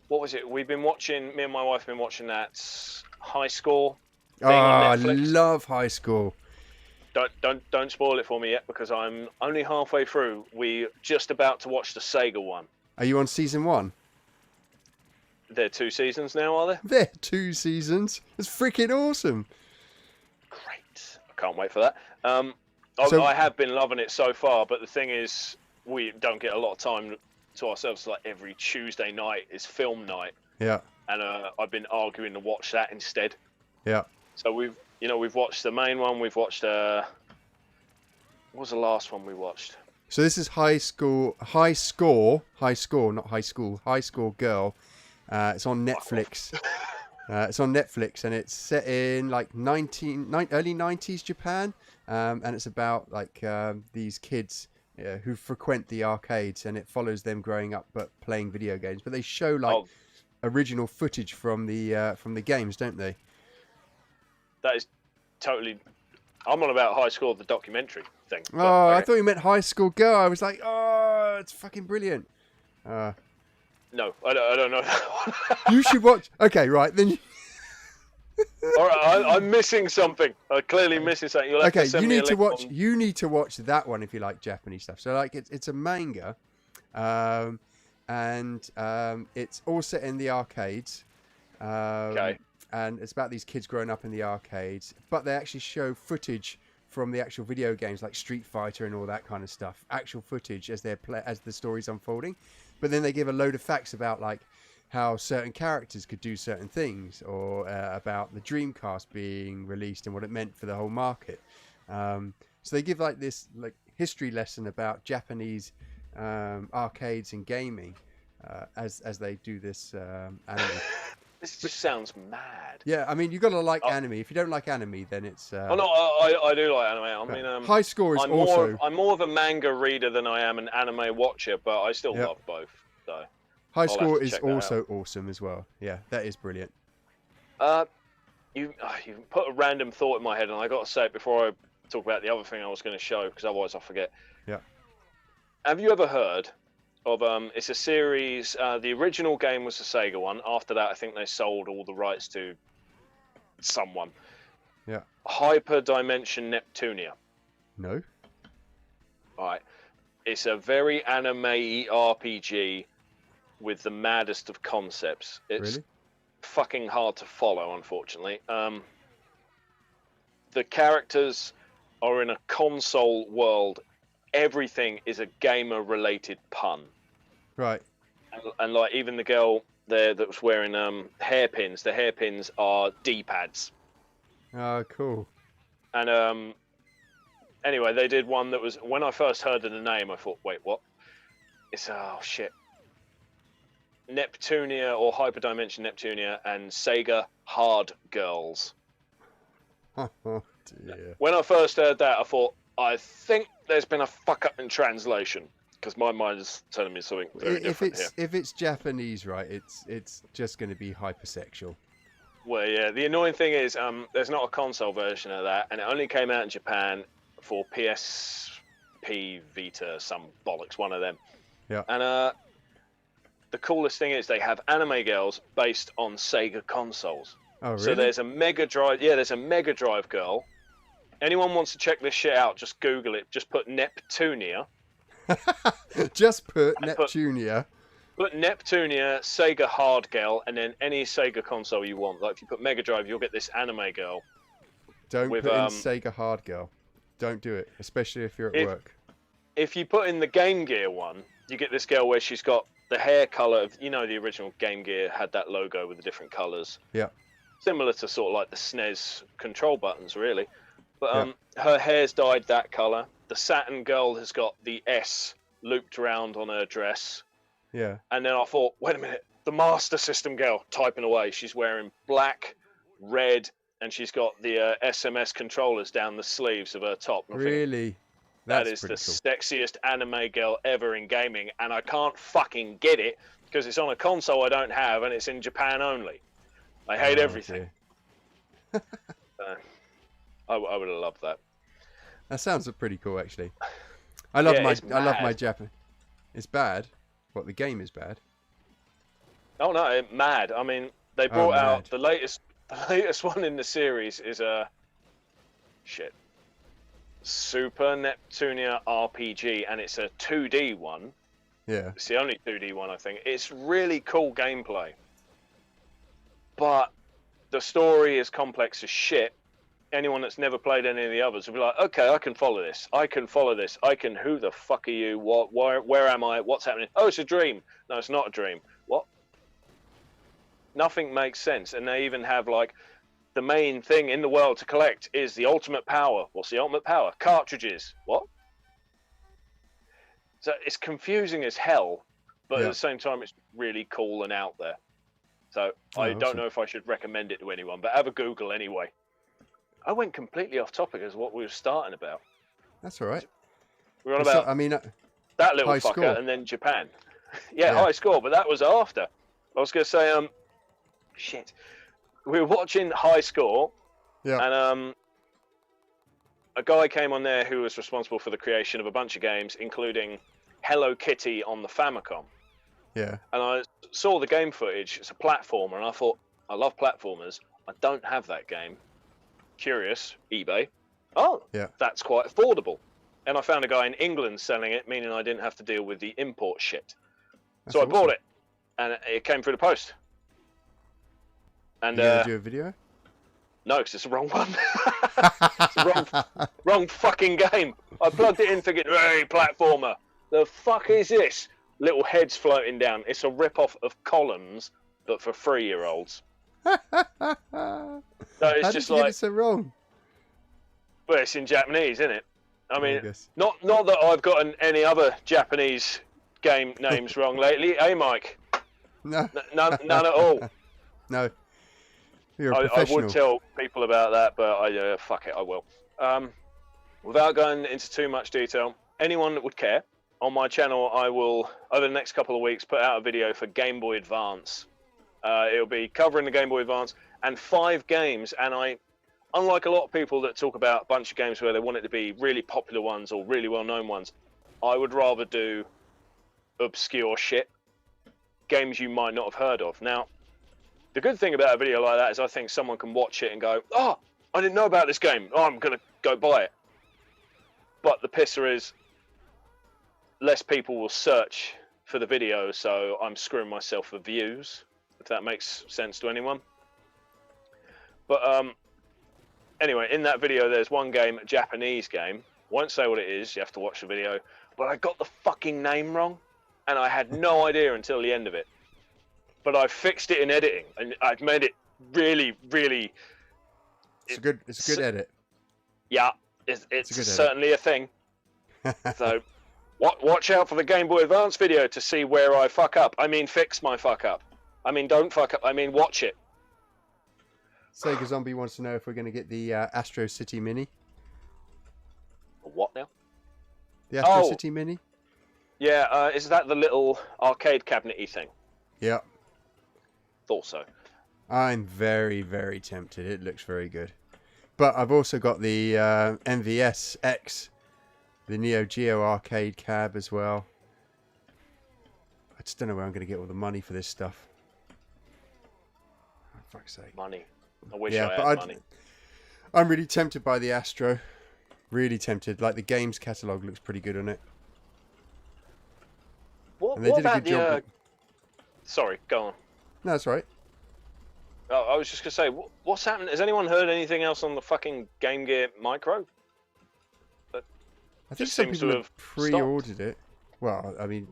What was it? Me and my wife have been watching that High Score thing on Netflix. I love High Score. Don't spoil it for me yet because I'm only halfway through. We're just about to watch the Sega one. Are you on season 1? There are 2 seasons now, are there? There are 2 seasons. It's freaking awesome. Great. I can't wait for that. I have been loving it so far, but the thing is, we don't get a lot of time to ourselves. Like every Tuesday night is film night. Yeah. And I've been arguing to watch that instead. Yeah. So we've watched the main one. We've watched what was the last one we watched? So this is High Score, not High School, High Score Girl. It's on Netflix. It's on Netflix and it's set in like early 90s Japan. And it's about like these kids who frequent the arcades, and it follows them growing up but playing video games. But they show like original footage from the games, don't they? That is totally. I'm on about High Score, the documentary thing. Oh, okay. I thought you meant High School Girl. I was like, oh, it's fucking brilliant. No, I don't know that one. You should watch. Okay, right then. All right, I'm missing something. I'm clearly missing something. You'll have to send me a link. You need to watch that one if you like Japanese stuff. So like it's a manga, and it's all set in the arcades. Okay. And it's about these kids growing up in the arcades, but they actually show footage from the actual video games like Street Fighter and all that kind of stuff. Actual footage as the story's unfolding, but then they give a load of facts about like how certain characters could do certain things, or about the Dreamcast being released and what it meant for the whole market. So they give like this like history lesson about Japanese arcades and gaming as they do this anime. This just sounds mad. Yeah, I mean, you got to like anime. If you don't like anime, then it's. Oh no, I do like anime. I mean, High Score is I'm also. I'm more of a manga reader than I am an anime watcher, but I still love both. So High Score is also awesome as well. Yeah, that is brilliant. You put a random thought in my head, and I got to say it before I talk about the other thing I was going to show, because otherwise I forget. Yeah. Have you ever heard of it's a series? The original game was the Sega one. After that, I think they sold all the rights to someone. Yeah. Hyper Dimension Neptunia. No. All right. It's a very anime RPG with the maddest of concepts. It's Really? fucking hard to follow, unfortunately. The characters are in a console world. Everything is a gamer-related pun. Right. And like even the girl there that was wearing hairpins, the hairpins are D-pads. Oh, cool. And anyway, they did one that was, when I first heard of the name, I thought, wait, what? It's, oh shit. Neptunia or Hyperdimension Neptunia and Sega Hard Girls. Oh, dear. When I first heard that, I thought, I think there's been a fuck up in translation, because my mind is telling me something very different here. If it's Japanese, right, it's just going to be hypersexual. Well, yeah. The annoying thing is, there's not a console version of that, and it only came out in Japan for PSP, Vita, some bollocks, one of them. Yeah. And the coolest thing is they have anime girls based on Sega consoles. Oh, really? So there's a Mega Drive. Yeah, there's a Mega Drive girl. Anyone wants to check this shit out, just Google it. Just put Neptunia. Just put Neptunia. Put Neptunia, Sega Hard Girl, and then any Sega console you want. Like if you put Mega Drive, you'll get this anime girl. Don't put in Sega Hard Girl. Don't do it, especially if you're at work. If you put in the Game Gear one, you get this girl where she's got the hair color of, you know, the original Game Gear had that logo with the different colors. Yeah. Similar to sort of like the SNES control buttons, really. But her hair's dyed that color. The Saturn girl has got the S looped around on her dress. Yeah. And then I thought, wait a minute, the Master System girl typing away. She's wearing black, red, and she's got the SMS controllers down the sleeves of her top. Really? That is the sexiest anime girl ever in gaming, and I can't fucking get it because it's on a console I don't have, and it's in Japan only. I hate everything. I would have loved that. That sounds pretty cool, actually. I love my Japan. It's bad. What, the game is bad? Oh no, mad. I mean, they brought out the latest one in the series is Super Neptunia RPG, and it's a 2D one. Yeah. It's the only 2D one, I think. It's really cool gameplay. But the story is complex as shit. Anyone that's never played any of the others will be like, okay, I can follow this. Who the fuck are you? What? Where am I? What's happening? Oh, it's a dream. No, it's not a dream. What? Nothing makes sense. And they even have like, the main thing in the world to collect is the ultimate power. What's the ultimate power? Cartridges. What? So it's confusing as hell, but at the same time, it's really cool and out there. So I don't know if I should recommend it to anyone, but have a Google anyway. I went completely off topic as what we were starting about. That's all right. We were on about that little fucker score. and then Japan. yeah, high score, but that was after. I was going to say, shit. We were watching High Score, and a guy came on there who was responsible for the creation of a bunch of games, including Hello Kitty on the Famicom. Yeah. And I saw the game footage. It's a platformer, and I thought, I love platformers. I don't have that game. Curious, eBay. Oh, that's quite affordable. And I found a guy in England selling it, meaning I didn't have to deal with the import shit. So I bought it, and it came through the post. And you gonna do a video? No, because it's the wrong one. It's the wrong fucking game. I plugged it in thinking, hey, platformer. The fuck is this? Little heads floating down. It's a rip-off of Columns, but for 3-year-olds. So it's How just did you get it so wrong? Well, it's in Japanese, isn't it? I mean, not that I've gotten any other Japanese game names wrong lately. Hey, Mike. No. None at all. No. You're a I professional. would tell people about that, but fuck it, I will. Without going into too much detail, anyone that would care, on my channel, I will, over the next couple of weeks, put out a video for Game Boy Advance. It'll be covering the Game Boy Advance and 5 games, and unlike a lot of people that talk about a bunch of games where they want it to be really popular ones or really well-known ones, I would rather do obscure shit, games you might not have heard of. Now, the good thing about a video like that is I think someone can watch it and go, oh, I didn't know about this game, oh, I'm going to go buy it. But the pisser is, less people will search for the video, so I'm screwing myself for views, if that makes sense to anyone. But anyway, in that video there's one game, a Japanese game. Won't say what it is, you have to watch the video. But I got the fucking name wrong, and I had no idea until the end of it. But I fixed it in editing, and I've made it really, really... It's a good edit. Yeah, it's a certainly a thing. So, watch out for the Game Boy Advance video to see where I fuck up. I mean, fix my fuck up. I mean, don't fuck up. I mean, watch it. Sega Zombie wants to know if we're going to get the Astro City Mini. What now? The Astro City Mini? Yeah, is that the little arcade cabinet-y thing? Yeah. Thought so. I'm very, very tempted. It looks very good. But I've also got the MVS X, the Neo Geo arcade cab as well. I just don't know where I'm going to get all the money for this stuff. Oh, fuck's sake. Money. I wish I had money. I'm really tempted by the Astro. Really tempted. Like, the games catalogue looks pretty good on it. What about the... Sorry, go on. No, that's right. Oh, I was just going to say, what's happened? Has anyone heard anything else on the fucking Game Gear Micro? I think some people have pre-ordered it. Well, I mean,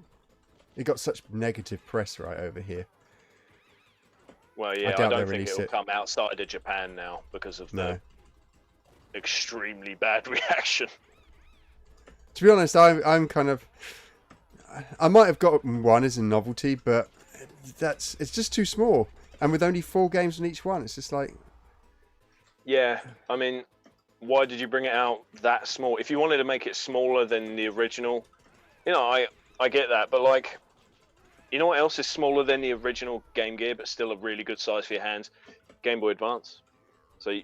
it got such negative press right over here. Well, yeah, I don't think it'll come outside of Japan now because of the extremely bad reaction. To be honest, I'm kind of... I might have got one as a novelty, but it's just too small. And with only 4 games on each one, it's just like... Yeah, I mean, why did you bring it out that small? If you wanted to make it smaller than the original, you know, I get that. But, like, you know what else is smaller than the original Game Gear, but still a really good size for your hands? Game Boy Advance. So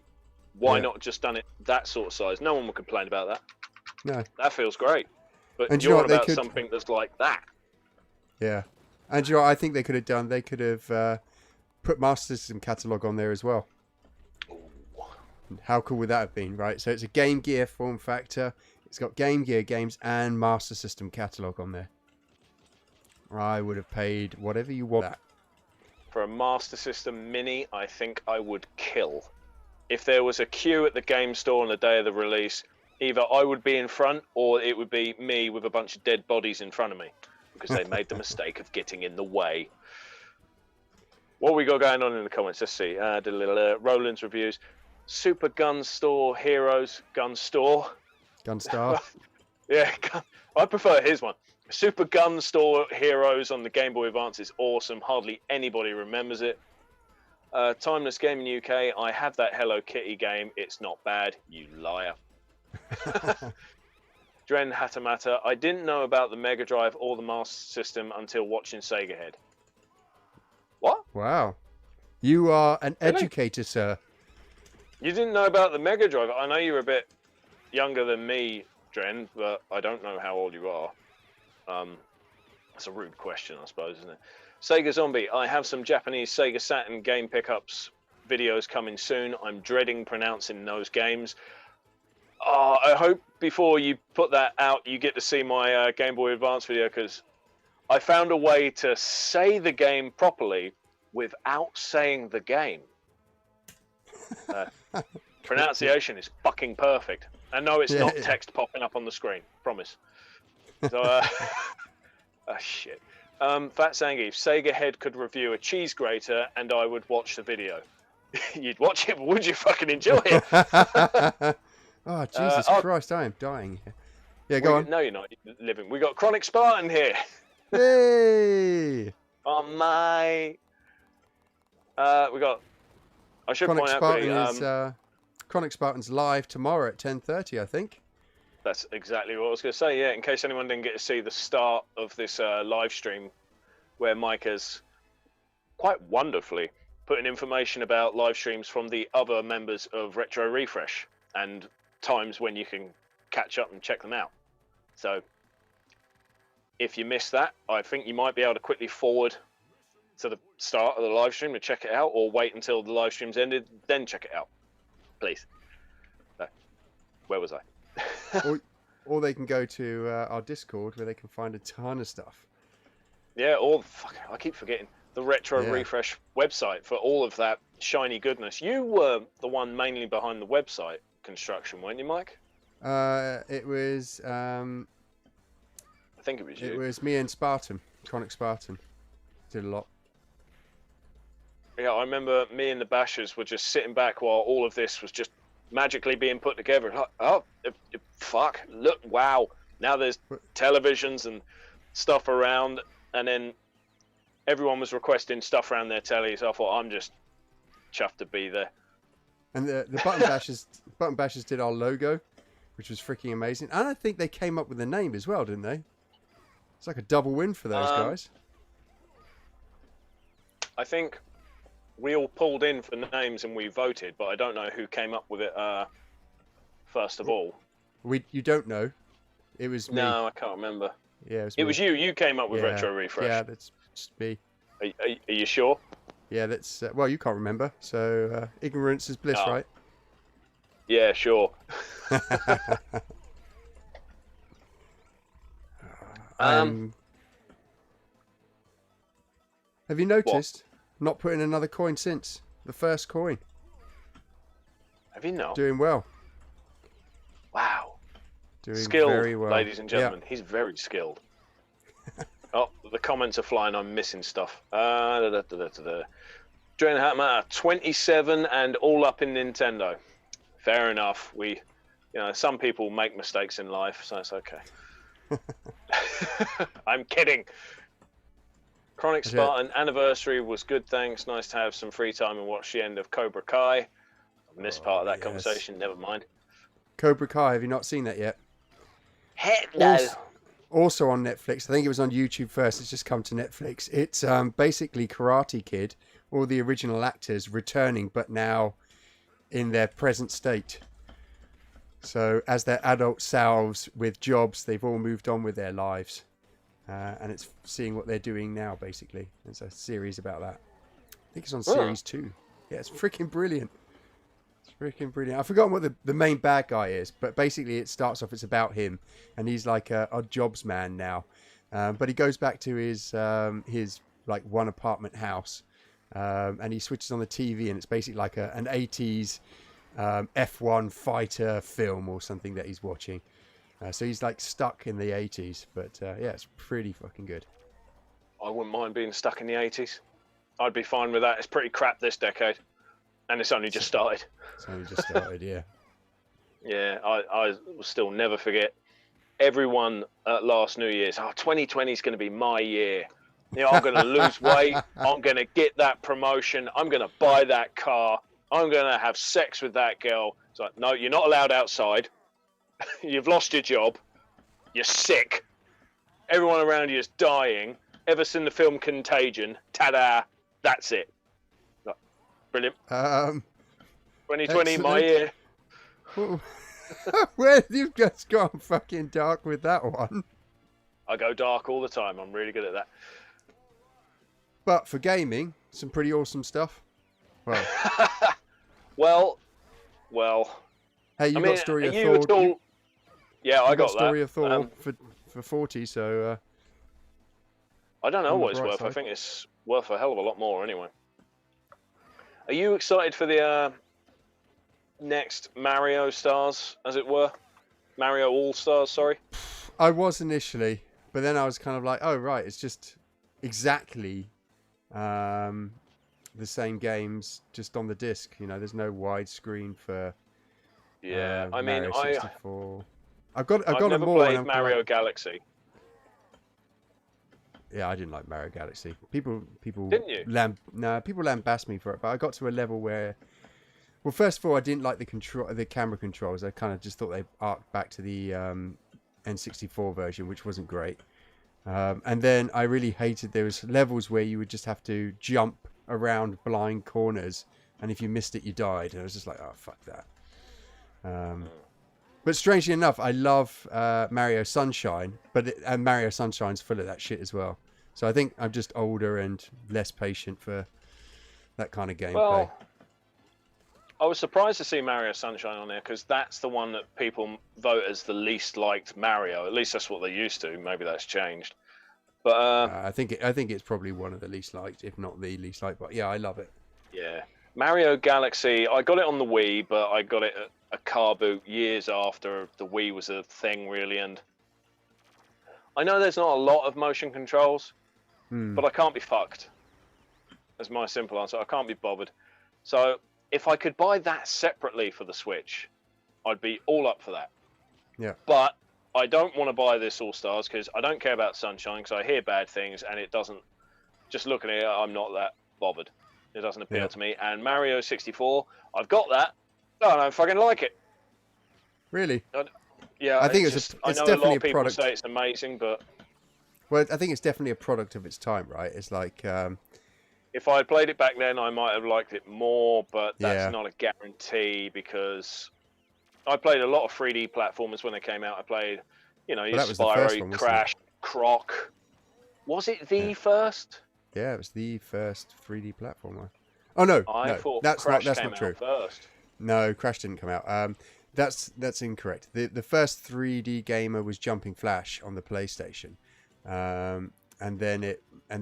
why not just done it that sort of size? No one will complain about that. No. That feels great. But and you're on about something that's like that. Yeah. And you know what I think they could have done? They could have put Master System catalogue on there as well. Ooh. How cool would that have been, right? So it's a Game Gear form factor. It's got Game Gear games and Master System catalogue on there. I would have paid whatever you want. For a Master System Mini, I think I would kill. If there was a queue at the game store on the day of the release, either I would be in front or it would be me with a bunch of dead bodies in front of me because they made the mistake of getting in the way. What we got going on in the comments? Let's see. Roland's reviews. Super Gun Store Heroes. Gun Store. Gun Star. Yeah, I prefer his one. Super Gun Store Heroes on the Game Boy Advance is awesome. Hardly anybody remembers it. Timeless Gaming UK. I have that Hello Kitty game. It's not bad. You liar. Dren Hatamata. I didn't know about the Mega Drive or the Master System until watching Sega Head. What? Wow. You are an educator, sir. You didn't know about the Mega Drive. I know you're a bit younger than me, Dren, but I don't know how old you are. That's a rude question, I suppose, isn't it? Sega Zombie. I have some Japanese Sega Saturn game pickups videos coming soon. I'm dreading pronouncing those games. I hope before you put that out, you get to see my Game Boy Advance video, because I found a way to say the game properly without saying the game. Pronunciation is fucking perfect. And no, it's not text popping up on the screen. Promise. So, shit. Fat Zangief, Sega Head could review a cheese grater and I would watch the video. You'd watch it, but would you fucking enjoy it? Oh, Jesus Christ, I am dying here. Yeah, go on. No, you're not living. We got Chronic Spartan here. Hey! Oh, my. We got. I should Chronic point out Spartan quickly. is Chronic Spartan's live tomorrow at 10:30, I think. That's exactly what I was going to say. Yeah, in case anyone didn't get to see the start of this live stream, where Mike has quite wonderfully put in information about live streams from the other members of Retro Refresh and times when you can catch up and check them out. So if you missed that, I think you might be able to quickly forward to the start of the live stream to check it out, or wait until the live stream's ended, then check it out, please. So, where was I? or they can go to our Discord where they can find a ton of stuff. Yeah, or I keep forgetting the Retro Refresh website for all of that shiny goodness. You were the one mainly behind the website construction, weren't you, Mike? It was. I think it was you. It was me and Spartan, Chronic Spartan. Did a lot. Yeah, I remember me and the Bashers were just sitting back while all of this was just magically being put together. Like, oh, fuck! Look, wow! Now there's televisions and stuff around, and then everyone was requesting stuff around their telly. So I thought, I'm just chuffed to be there. And the Button Bashers did our logo, which was freaking amazing. And I think they came up with a name as well, didn't they? It's like a double win for those guys. I think we all pulled in for names and we voted, but I don't know who came up with it first of all. You don't know? It was me. No, I can't remember. Yeah, it was you. You came up with Retro Refresh. Yeah, that's just me. Are you sure? Yeah, that's well, you can't remember, so ignorance is bliss, right? Yeah, sure. Have you noticed not putting another coin since the first coin? Have you not? Doing well. Wow. Doing skilled, very well, ladies and gentlemen. He's very skilled. Oh, the comments are flying. I'm missing stuff. Drain Hatmatter 27 and all up in Nintendo. Fair enough. Some people make mistakes in life, so it's okay. I'm kidding. Chronic Spartan anniversary was good, thanks. Nice to have some free time and watch the end of Cobra Kai. I missed part of that conversation. Never mind. Cobra Kai. Have you not seen that yet? Heck no. Also on Netflix. I think it was on YouTube first. It's just come to Netflix. It's basically Karate Kid, all the original actors returning, but now in their present state. So as their adult selves with jobs, they've all moved on with their lives. And it's seeing what they're doing now, basically. There's a series about that. I think it's on series 2. Yeah, it's freaking brilliant. It's freaking brilliant. I've forgotten what the main bad guy is, but basically it starts off, it's about him. And he's like a jobs man now. But he goes back to his like one apartment house. And he switches on the TV and it's basically like an 80s F1 fighter film or something that he's watching. So he's like stuck in the 80s, but yeah, it's pretty fucking good. I wouldn't mind being stuck in the 80s. I'd be fine with that. It's pretty crap this decade, and it's only just started. It's only just started, yeah. Yeah, I will still never forget everyone at last New Year's. 2020 is going to be my year. I'm going to lose weight. I'm going to get that promotion. I'm going to buy that car. I'm going to have sex with that girl. It's like, no, you're not allowed outside. You've lost your job. You're sick. Everyone around you is dying. Ever seen the film Contagion? Ta-da! That's it. Brilliant. 2020, excellent. my year. Where you've just gone fucking dark with that one. I go dark all the time. I'm really good at that. But for gaming, some pretty awesome stuff. Well. Hey, you got Story of Thor. Yeah, I got Story that. of Thor for 40, so... I don't know what it's worth. Side. I think it's worth a hell of a lot more anyway. Are you excited for the next Mario Stars, as it were? Mario All-Stars, sorry? I was initially, but then I was kind of like, oh, right, it's just exactly the same games, just on the disc. There's no widescreen for Mario 64. I've got never them all. played Mario Galaxy. Yeah, I didn't like Mario Galaxy. People Didn't you? people lambast me for it, but I got to a level where, well, first of all, I didn't like the camera controls. I kind of just thought they arced back to the N64 version, which wasn't great. And then I really hated there was levels where you would just have to jump around blind corners, and if you missed it, you died. And I was just like, oh, fuck that. But strangely enough, I love Mario Sunshine, and Mario Sunshine's full of that shit as well. So I think I'm just older and less patient for that kind of gameplay. Well, I was surprised to see Mario Sunshine on there because that's the one that people vote as the least liked Mario. At least that's what they used to. Maybe that's changed. But I think it's probably one of the least liked, if not the least liked. But yeah, I love it. Yeah, Mario Galaxy. I got it on the Wii, but I got it at a car boot years after the Wii was a thing, really. And I know there's not a lot of motion controls, but I can't be fucked. That's my simple answer. I can't be bothered. So if I could buy that separately for the Switch, I'd be all up for that. Yeah. But I don't want to buy this All Stars because I don't care about Sunshine because I hear bad things and it doesn't. Just looking at it, I'm not that bothered. It doesn't appeal to me. And Mario 64, I've got that. No, I don't fucking like it. Really? Yeah. I think it's I know definitely a lot of people product. say it's amazing, but Well, I think it's definitely a product of its time, right? It's like. If I had played it back then, I might have liked it more, but that's Yeah. not a guarantee because I played a lot of 3D platformers when they came out. I played, your that was the first Spyro, one, wasn't Crash, Croc. Was it the first? Yeah, it was the first 3D platformer. Oh no, I no, thought that's Crash not came true. out first. No, Crash didn't come out. That's incorrect. The first 3D gamer was Jumping Flash on the PlayStation, and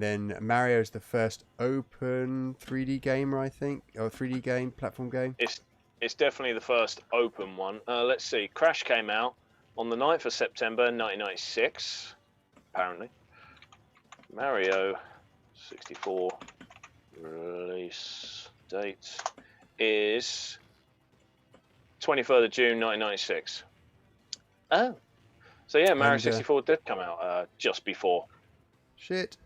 then Mario's the first open 3D gamer, I think, or 3D game platform game. It's definitely the first open one. Let's see. Crash came out on the 9th of September 1996, apparently. Mario 64 release date is 23rd of June 1996. Oh. So yeah, Mario 64 did come out just before. Shit.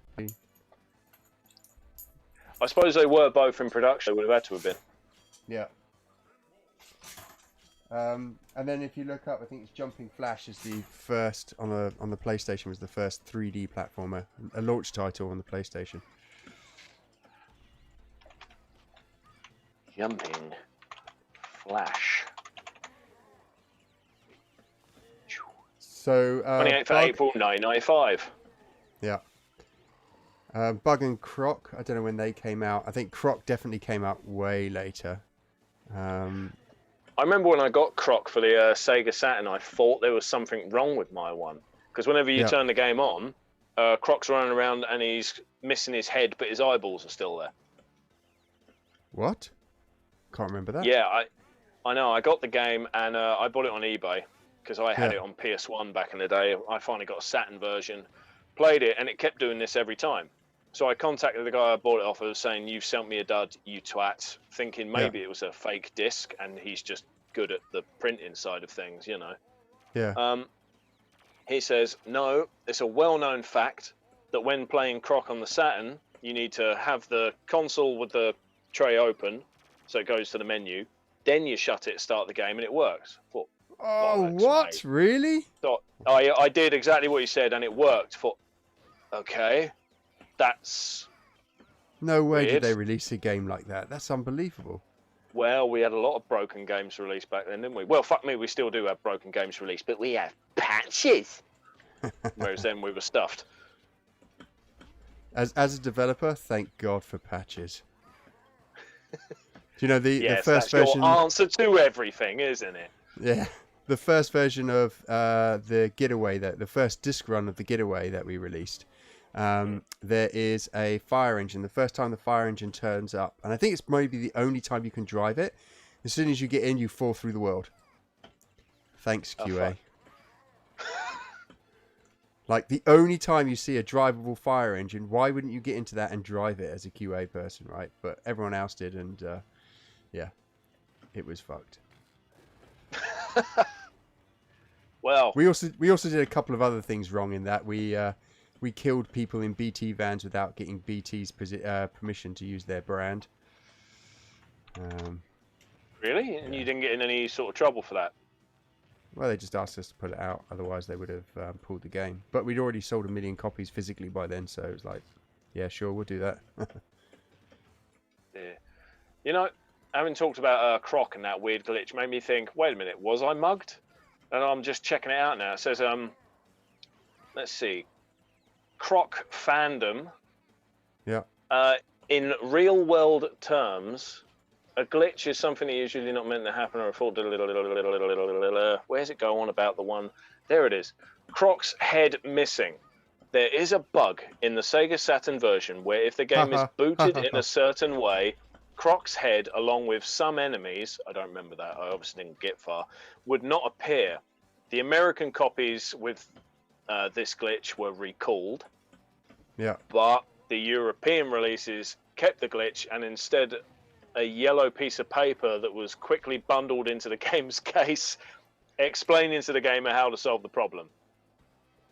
I suppose they were both in production. They would have had to have been. Yeah. And then if you look up, I think it's Jumping Flash is the first on the PlayStation, was the first 3D platformer, a launch title on the PlayStation. Jumping Flash. So 28th of April 1995. Yeah. Bug and Croc, I don't know when they came out. I think Croc definitely came out way later. I remember when I got Croc for the Sega Saturn, I thought there was something wrong with my one. Because whenever you turn the game on, Croc's running around and he's missing his head, but his eyeballs are still there. What? Can't remember that. Yeah, I know. I got the game and I bought it on eBay because I had it on PS1 back in the day. I finally got a Saturn version, played it, and it kept doing this every time. So I contacted the guy I bought it off of saying, "You've sent me a dud, you twat," thinking maybe it was a fake disc and he's just good at the printing side of things, you know. Yeah. He says, "No, it's a well-known fact that when playing Croc on the Saturn, you need to have the console with the tray open, so it goes to the menu. Then you shut it, start the game, and it works." Thought, oh, what? Mate. Really? So I did exactly what you said, and it worked. Thought, okay, that's no way weird. did they release a game like that. That's unbelievable. Well, we had a lot of broken games released back then, didn't we? Well, fuck me, we still do have broken games released, but we have patches. Whereas then we were stuffed. As a developer, thank God for patches. Do you know the Yes, first that's version? your answer to everything, isn't it? Yeah, the first version of the Getaway, the first disc run of the Getaway that we released. There is a fire engine. The first time the fire engine turns up, and I think it's maybe the only time you can drive it. As soon as you get in, you fall through the world. Thanks, QA. Like, the only time you see a drivable fire engine, why wouldn't you get into that and drive it as a QA person, right? But everyone else did, and yeah, it was fucked. Well, we also did a couple of other things wrong in that. We We killed people in BT vans without getting BT's permission to use their brand. Really? And you didn't get in any sort of trouble for that? Well, they just asked us to put it out. Otherwise, they would have pulled the game. But we'd already sold 1 million copies physically by then, so it was like, yeah, sure, we'll do that. Yeah. You know, having talked about Croc and that weird glitch made me think, wait a minute, was I mugged? And I'm just checking it out now. It says, let's see, Croc fandom. Yeah. In real world terms, a glitch is something that usually not meant to happen or a fault. Where's it go on about the one? There it is. Croc's head missing. There is a bug in the Sega Saturn version where if the game is booted in a certain way, Croc's head, along with some enemies, I don't remember that, I obviously didn't get far, would not appear. The American copies with this glitch were recalled. Yeah. But the European releases kept the glitch and instead a yellow piece of paper that was quickly bundled into the game's case explaining to the gamer how to solve the problem.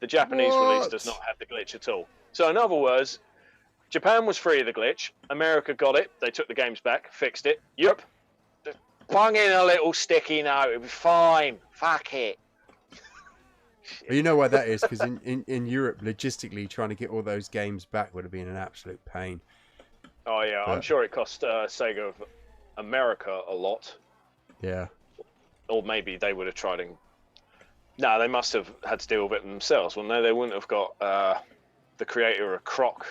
The Japanese release does not have the glitch at all. So in other words, Japan was free of the glitch. America got it. They took the games back, fixed it. Europe, bung in a little sticky note. It'll be fine. Fuck it. Well, you know why that is? Because in Europe, logistically, trying to get all those games back would have been an absolute pain. Oh, yeah. I'm sure it cost Sega of America a lot. Yeah. Or maybe they would have tried and... No, they must have had to deal with it themselves, wouldn't they? They wouldn't have got the creator of Croc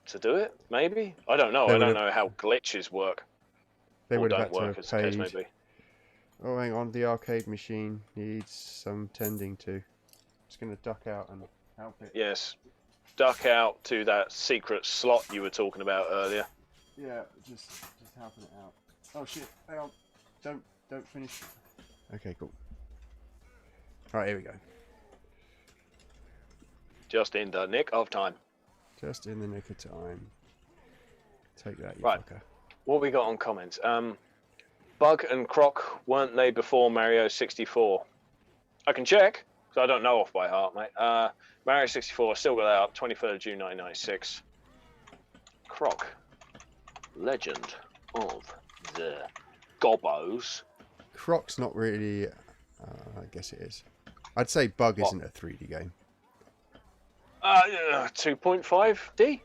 to do it, maybe? I don't know. I don't know how glitches work. They or would don't have had work, to as have the case paid. may be. Oh, hang on. The arcade machine needs some tending to. Just going to duck out and help it. Yes. Duck out to that secret slot you were talking about earlier. Yeah, just helping it out. Oh shit! Hang on. Don't finish. Okay, cool. All right, here we go. Just in the nick of time. Just in the nick of time. Take that, you Right. fucker. What we got on comments? Bug and Croc, weren't they before Mario 64? I can check, because I don't know off by heart, mate. Mario 64, still got that up, 23rd of June 1996. Croc, Legend of the Gobbos. Croc's not really... I guess it is. I'd say Bug isn't a 3D game. 2.5D?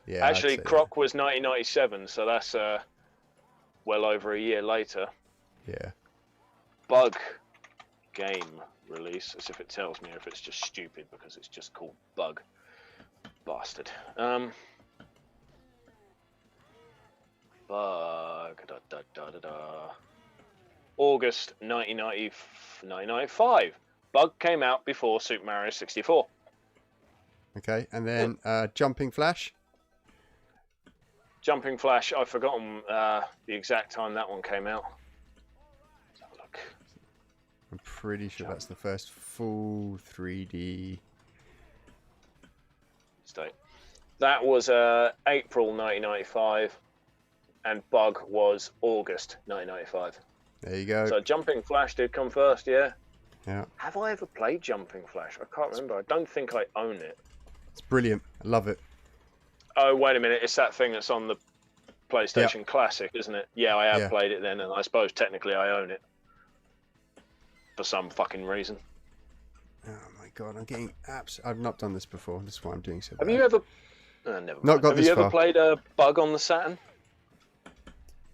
Yeah. Actually, I'd say Croc was 1997, so that's well over a year later. Yeah. Bug game release, as if it tells me if it's just stupid because it's just called Bug. Bastard. Bug. August 1995. Bug came out before Super Mario 64. Okay, and then Jumping Flash. Jumping Flash, I've forgotten the exact time that one came out. Let's have a look. I'm pretty sure that's the first full 3D. State. That was April 1995, and Bug was August 1995. There you go. So Jumping Flash did come first, yeah? Yeah. Have I ever played Jumping Flash? I can't remember. I don't think I own it. It's brilliant. I love it. Oh, wait a minute. It's that thing that's on the PlayStation Classic, isn't it? Yeah, I have played it then, and I suppose technically I own it. For some fucking reason. Oh my god, I'm getting I've not done this before. That's why I'm doing so bad. Have you ever... never mind. Not got this far. Have you ever far. played a Bug on the Saturn?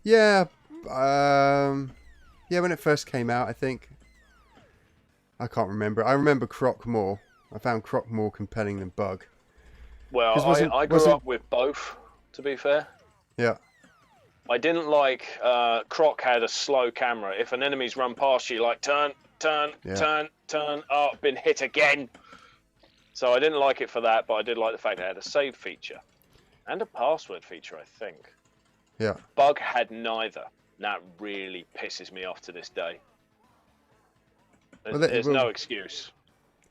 Yeah. Yeah, when it first came out, I think. I can't remember. I remember Croc more. I found Croc more compelling than Bug. Well, I grew up with both, to be fair. Yeah. I didn't like Croc had a slow camera. If an enemy's run past you, like turn, turn, oh, been hit again. So I didn't like it for that, but I did like the fact it had a save feature. And a password feature, I think. Yeah. Bug had neither. That really pisses me off to this day. There's no excuse.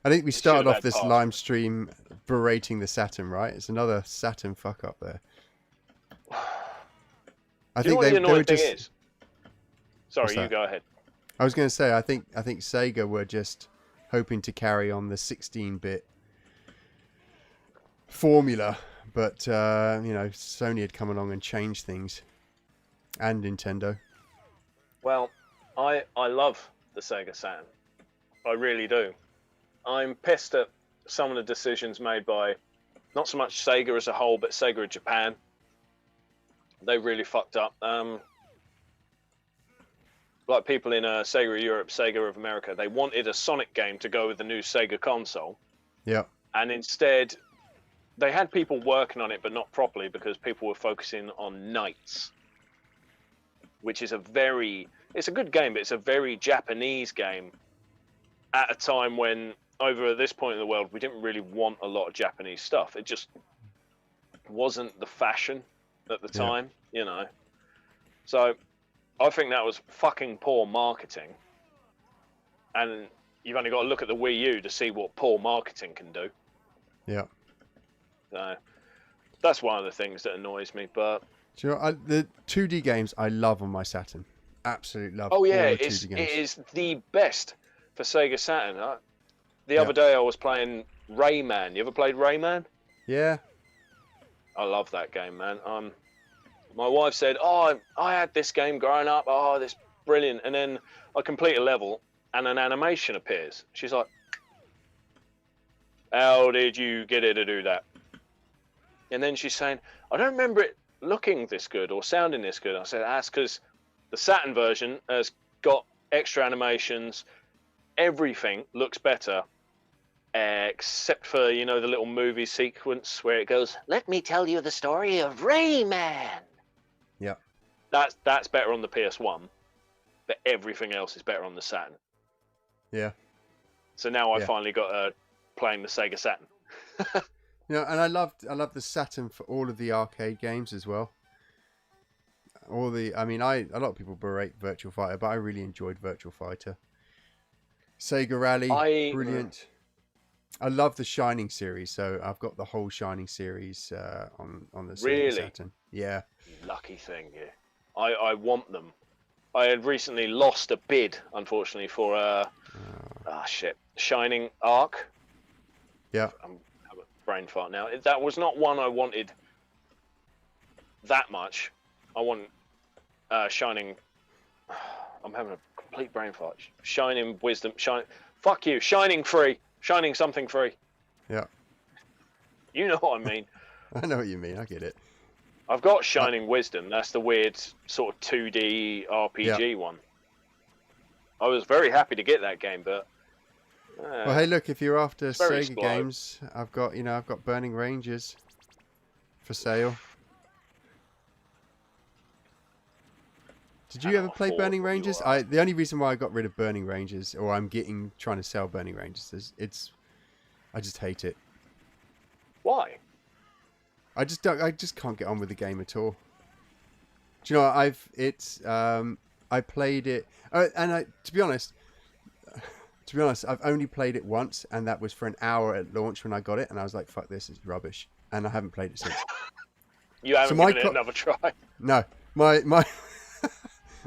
I think we started off this live stream berating the Saturn, right? It's another Saturn fuck up there. I think the annoying thing just... is? Sorry, you go ahead. I was going to say, I think Sega were just hoping to carry on the 16-bit formula, but Sony had come along and changed things, and Nintendo. Well, I love the Sega Saturn. I really do. I'm pissed at some of the decisions made by not so much Sega as a whole, but Sega of Japan. They really fucked up. Like people in Sega of Europe, Sega of America, they wanted a Sonic game to go with the new Sega console. Yeah. And instead, they had people working on it, but not properly because people were focusing on Knights, which is it's a good game, but it's a very Japanese game at a time when, over at this point in the world, we didn't really want a lot of Japanese stuff. It just wasn't the fashion at the time, So I think that was fucking poor marketing. And you've only got to look at the Wii U to see what poor marketing can do. Yeah. So that's one of the things that annoys me. But do you know, the 2D games I love on my Saturn. Absolutely love. Oh yeah, all it is the best for Sega Saturn. The other day I was playing Rayman. You ever played Rayman? Yeah. I love that game, man. My wife said, "Oh, I had this game growing up. Oh, this brilliant." And then I complete a level, and an animation appears. She's like, "How did you get it to do that?" And then she's saying, "I don't remember it looking this good or sounding this good." I said, "That's because the Saturn version has got extra animations. Everything looks better, except for the little movie sequence where it goes, 'Let me tell you the story of Rayman.'" Yeah. That's better on the PS1, but everything else is better on the Saturn. Yeah. So now I finally got playing the Sega Saturn. And I love the Saturn for all of the arcade games as well. A lot of people berate Virtual Fighter, but I really enjoyed Virtual Fighter. Sega Rally, brilliant. I love the Shining series, so I've got the whole Shining series on the Sega Saturn. Yeah. Lucky thing, yeah. I want them. I had recently lost a bid, unfortunately, for Shining Arc. Yeah. I'm having a brain fart now. That was not one I wanted that much. I want Shining. I'm having a complete brain fart. Shining Wisdom. Fuck you. Shining Free. Shining something free. Yeah. You know what I mean. I know what you mean. I get it. I've got Shining Wisdom. That's the weird sort of 2D RPG one. I was very happy to get that game, but well, hey, look, if you're after Sega games, I've got Burning Rangers for sale. Did you ever play Burning Rangers? The only reason why I got rid of Burning Rangers, or I'm trying to sell Burning Rangers, is I just hate it. Why? I just can't get on with the game at all. Do you know? I played it, and to be honest, I've only played it once, and that was for an hour at launch when I got it, and I was like, "Fuck this, it's rubbish," and I haven't played it since. You haven't given it another try? No, my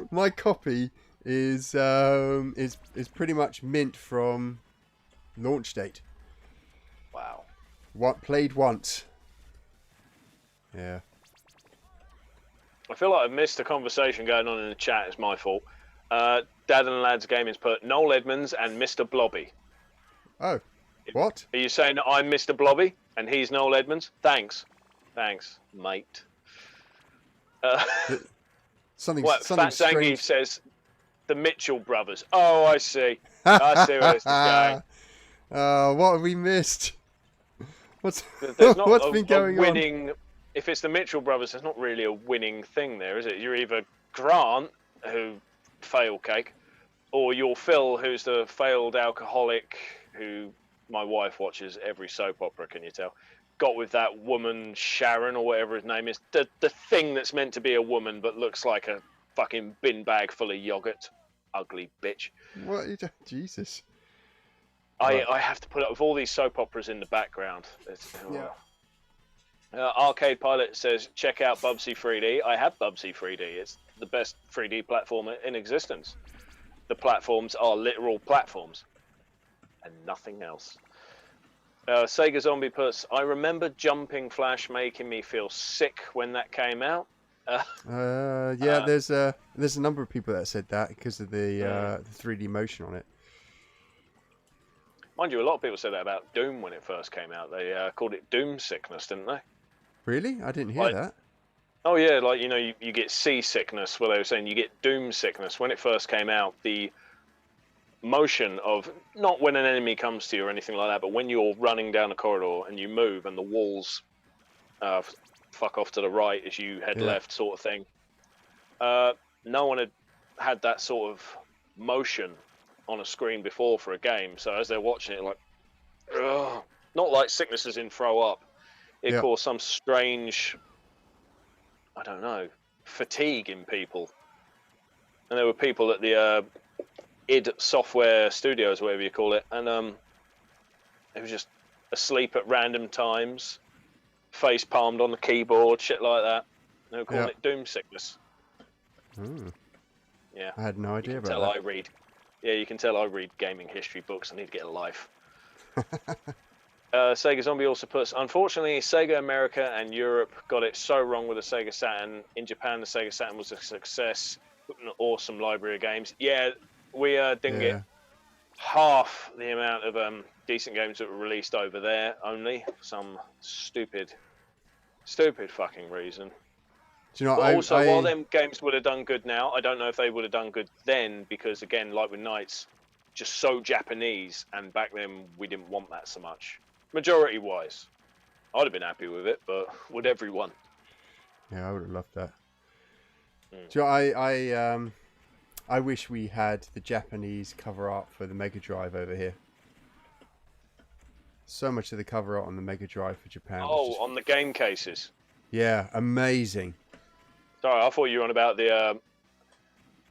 my copy is pretty much mint from launch date. Wow. Played once. Yeah. I feel like I've missed a conversation going on in the chat. It's my fault. Dad and Lads Gaming's put Noel Edmonds and Mr. Blobby. Oh, what? Are you saying that I'm Mr. Blobby and he's Noel Edmonds? Thanks, mate. Something Fat Zangief strange says the Mitchell brothers. Oh, I see. I see where this is going. What have we missed? What's been going on? If it's the Mitchell brothers, there's not really a winning thing there, is it? You're either Grant, who fail cake, or you're Phil, who's the failed alcoholic who my wife watches every soap opera, can you tell? Got with that woman Sharon or whatever his name is, the thing that's meant to be a woman but looks like a fucking bin bag full of yogurt. Ugly bitch. What? Jesus. I have to put up with all these soap operas in the background. Arcade Pilot says, check out Bubsy 3D. I have Bubsy 3D. It's the best 3D platformer in existence. The platforms are literal platforms and nothing else. Sega Zombie puts, I remember Jumping Flash making me feel sick when that came out. Yeah, there's a number of people that said that because of the 3D motion on it. Mind you, a lot of people said that about Doom when it first came out. They called it Doom sickness, didn't they? Really? I didn't hear that. Oh yeah, like you get seasickness. Well, they were saying you get Doom sickness when it first came out. The motion of not when an enemy comes to you or anything like that, but when you're running down a corridor and you move and the walls fuck off to the right as you head left, sort of thing. No one had that sort of motion on a screen before for a game, so as they're watching it, like, ugh, not like sickness as in throw up. It caused some strange, I don't know, fatigue in people. And there were people at the id Software Studios, whatever you call it, and it was just asleep at random times, face palmed on the keyboard, shit like that. They were calling it Doom sickness. Yeah, I had no idea about that. You can tell I read gaming history books. I need to get a life. Sega Zombie also puts, unfortunately, Sega America and Europe got it so wrong with the Sega Saturn. In Japan, the Sega Saturn was a success, an awesome library of games. Yeah, we didn't get half the amount of decent games that were released over there, only for some stupid fucking reason. Do you know, while them games would have done good now, I don't know if they would have done good then, because again, like with Knights, just so Japanese, and back then we didn't want that so much. Majority wise, I'd have been happy with it, but would everyone? Yeah, I would have loved that. Do you know, I wish we had the Japanese cover art for the Mega Drive over here. So much of the cover art on the Mega Drive for Japan. On the game cases. Yeah, amazing. Sorry, I thought you were on about the,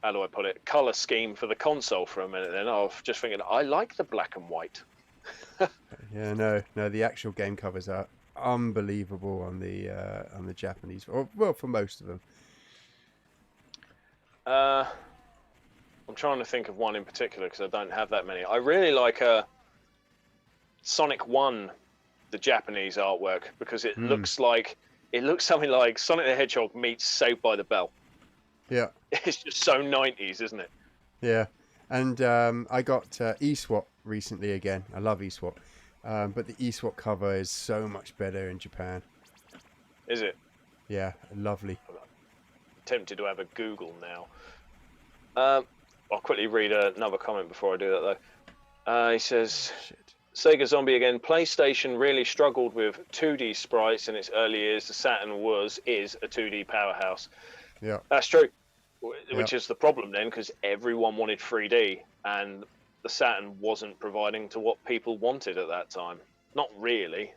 how do I put it, colour scheme for the console for a minute then. I was just thinking, I like the black and white. Yeah, no, the actual game covers are unbelievable on the Japanese, well, for most of them. I'm trying to think of one in particular because I don't have that many. I really like Sonic 1, the Japanese artwork, because it looks something like Sonic the Hedgehog meets Saved by the Bell. Yeah. It's just so 90s, isn't it? Yeah. And I got eSWAT recently again. I love eSWAT. But the eSWAT cover is so much better in Japan. Is it? Yeah, lovely. I'm tempted to have a Google now. I'll quickly read another comment before I do that, though. He says, Sega Zombie again, PlayStation really struggled with 2D sprites in its early years. The Saturn is a 2D powerhouse. Yeah. That's true. Which is the problem then, because everyone wanted 3D, and the Saturn wasn't providing to what people wanted at that time. Not really.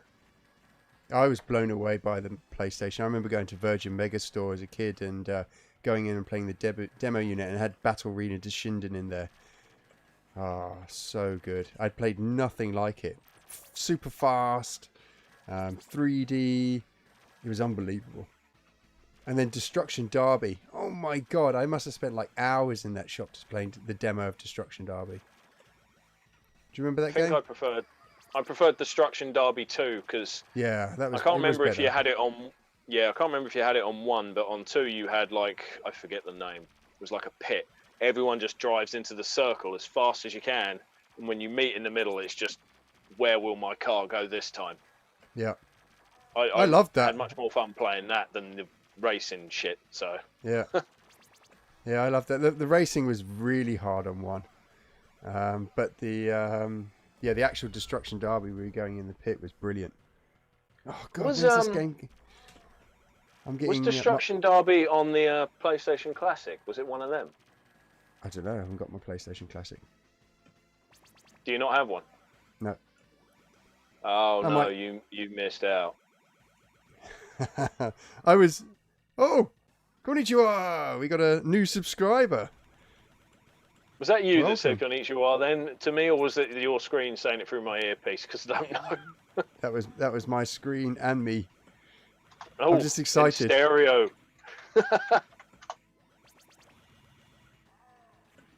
I was blown away by the PlayStation. I remember going to Virgin Megastore as a kid and going in and playing the demo unit, and it had Battle Arena de Shinden in there. So good. I'd played nothing like it. Super fast, 3D. It was unbelievable. And then Destruction Derby. Oh my god, I must have spent like hours in that shop just playing the demo of Destruction Derby. Do you remember that game? I preferred Destruction Derby 2 because I can't remember if you had it on. Yeah, I can't remember if you had it on 1, but on 2 you had like, I forget the name. It was like a pit. Everyone just drives into the circle as fast as you can, and when you meet in the middle, it's just, where will my car go this time? Yeah, I loved that. I had much more fun playing that than the racing shit. So yeah, I loved that. The racing was really hard on 1, but the actual Destruction Derby where you're going in the pit was brilliant. Oh god, where's this game? Was Destruction Derby on the PlayStation Classic? Was it one of them? I don't know. I haven't got my PlayStation Classic. Do you not have one? No. Oh no, you missed out. I was. Oh, konnichiwa! We got a new subscriber. Was that you that said konnichiwa then to me, or was it your screen saying it through my earpiece? Because I don't know. that was my screen and me. Oh, I'm just excited. In stereo.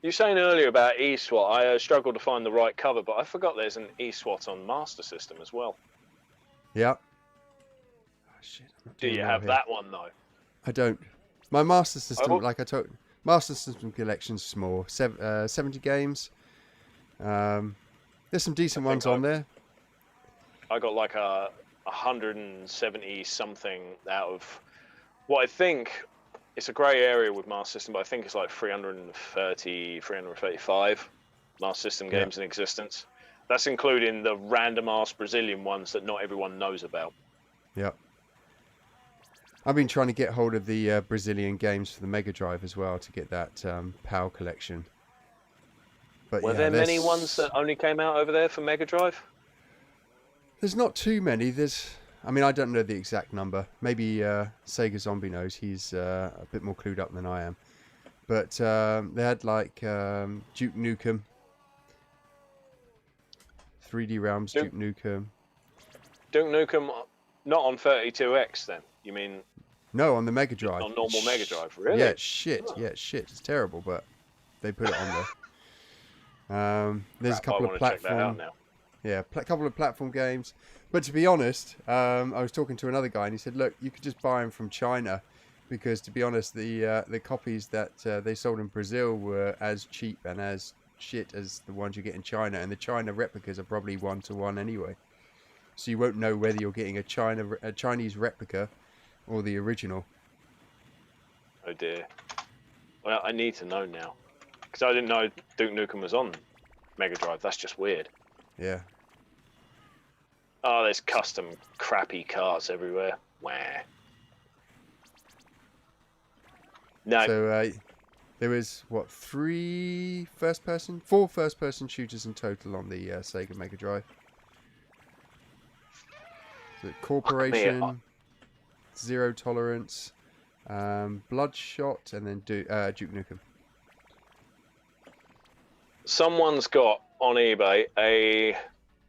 You were saying earlier about eSWAT. I struggled to find the right cover, but I forgot there's an eSWAT on Master System as well. Yeah. Oh, shit, Do you have that one though? I don't. My Master System, Oh. like I told, Master System collection's small. 70 games. There's some decent ones on there. I got like 170 something out of what I think. It's a grey area with Master System, but I think it's like 330, 335 Master System games in existence. That's including the random ass Brazilian ones that not everyone knows about. Yeah. I've been trying to get hold of the Brazilian games for the Mega Drive as well to get that PAL collection. But Were there many ones that only came out over there for Mega Drive? There's not too many. I mean, I don't know the exact number. Maybe Sega Zombie knows. He's a bit more clued up than I am. But they had like Duke Nukem, 3D Realms, Duke Nukem. Duke Nukem, not on 32X then? You mean? No, on the Mega Drive. On normal Mega Drive, really? Yeah, it's shit. Oh. Yeah, it's shit. It's terrible, but they put it on there. There's a couple of platform. Yeah, a couple of platform games. But to be honest, I was talking to another guy and he said, look, you could just buy them from China because, to be honest, the copies that they sold in Brazil were as cheap and as shit as the ones you get in China, and the China replicas are probably 1-to-1 anyway. So you won't know whether you're getting a Chinese replica or the original. Oh dear. Well, I need to know now because I didn't know Duke Nukem was on Mega Drive. That's just weird. Yeah. Oh, there's custom crappy carts everywhere. Wah. No. So there was what, 4 first-person shooters in total on the Sega Mega Drive. So Corporation, Zero Tolerance, Bloodshot, and then Duke Nukem. Someone's got on eBay a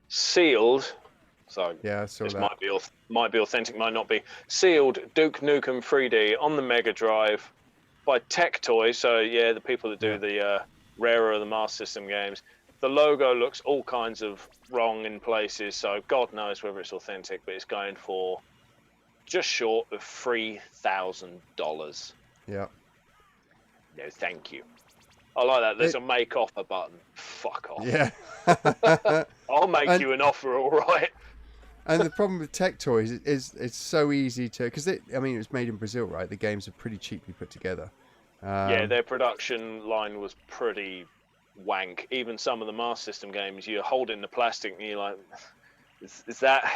sealed. So yeah, I saw this that. might be authentic, might not be. Sealed Duke Nukem 3D on the Mega Drive by Tech Toys. So yeah, the people that do the rarer of the Master System games. The logo looks all kinds of wrong in places, so God knows whether it's authentic, but it's going for just short of $3,000. Yeah. No, thank you. I like that. There's a make offer button. Fuck off. Yeah. I'll make you an offer, all right. And the problem with Tech Toys is it's so easy to, because it was made in Brazil, right? The games are pretty cheaply put together. Yeah, their production line was pretty wank. Even some of the Master System games, you're holding the plastic and you're like, is that?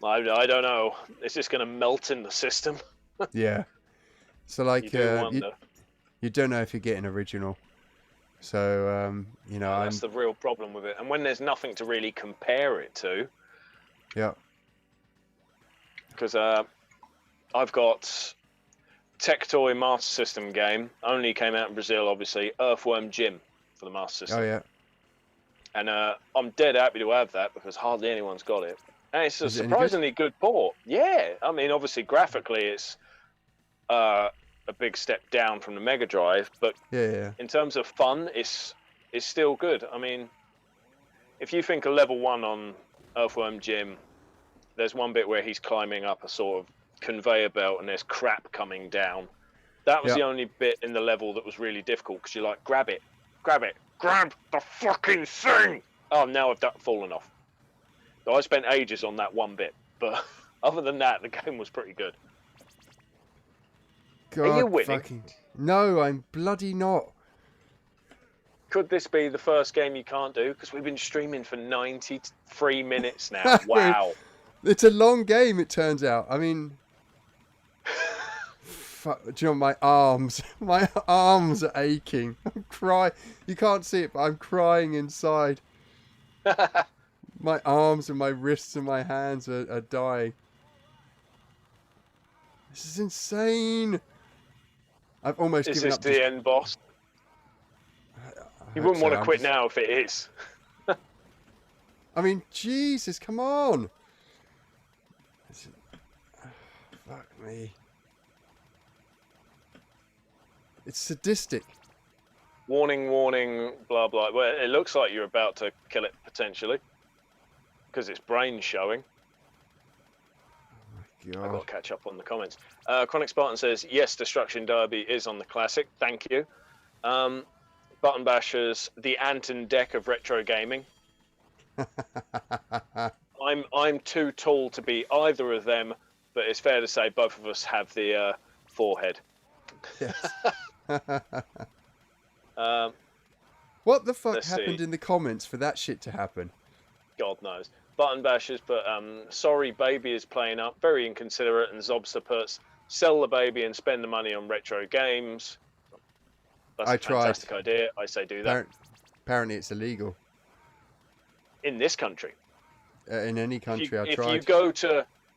I don't know. Is this going to melt in the system? Yeah. So like you don't know if you're getting original. So that's the real problem with it. And when there's nothing to really compare it to. Yeah. Because I've got Tech Toy Master System game. Only came out in Brazil, obviously. Earthworm Jim for the Master System. Oh yeah. And I'm dead happy to have that because hardly anyone's got it. And it's a surprisingly good port. Yeah. I mean, obviously graphically it's a big step down from the Mega Drive, but in terms of fun, it's still good. I mean, if you think of level 1 on Earthworm Jim, there's one bit where he's climbing up a sort of conveyor belt and there's crap coming down. That was the only bit in the level that was really difficult because you're like, grab it, grab the fucking thing. Oh, now I've fallen off. So I spent ages on that one bit, but other than that, the game was pretty good. God, are you winning? No, I'm bloody not. Could this be the first game you can't do? Because we've been streaming for 93 minutes now. Wow. It's a long game, it turns out. I mean, fuck, do you know, my arms are aching. I'm crying. You can't see it, but I'm crying inside. My arms and my wrists and my hands are dying. This is insane. I've almost given up. Is this the end boss? You wouldn't want to quit now if it is. I mean, Jesus, come on. Fuck me. It's sadistic. Warning, warning, blah, blah. Well, it looks like you're about to kill it, potentially. Because its brain's showing. Oh my I've God. got to catch up on the comments. Chronic Spartan says, yes, Destruction Derby is on the Classic. Thank you. Button Bashers, the Anton deck of retro gaming. I'm too tall to be either of them, but it's fair to say both of us have the forehead. Yes. What the fuck happened in the comments for that shit to happen? God knows. Button Bashers put, sorry, baby is playing up. Very inconsiderate. And Zobster puts, sell the baby and spend the money on retro games. That's a fantastic idea. I say do that. Apparently it's illegal. In this country. In any country, I tried.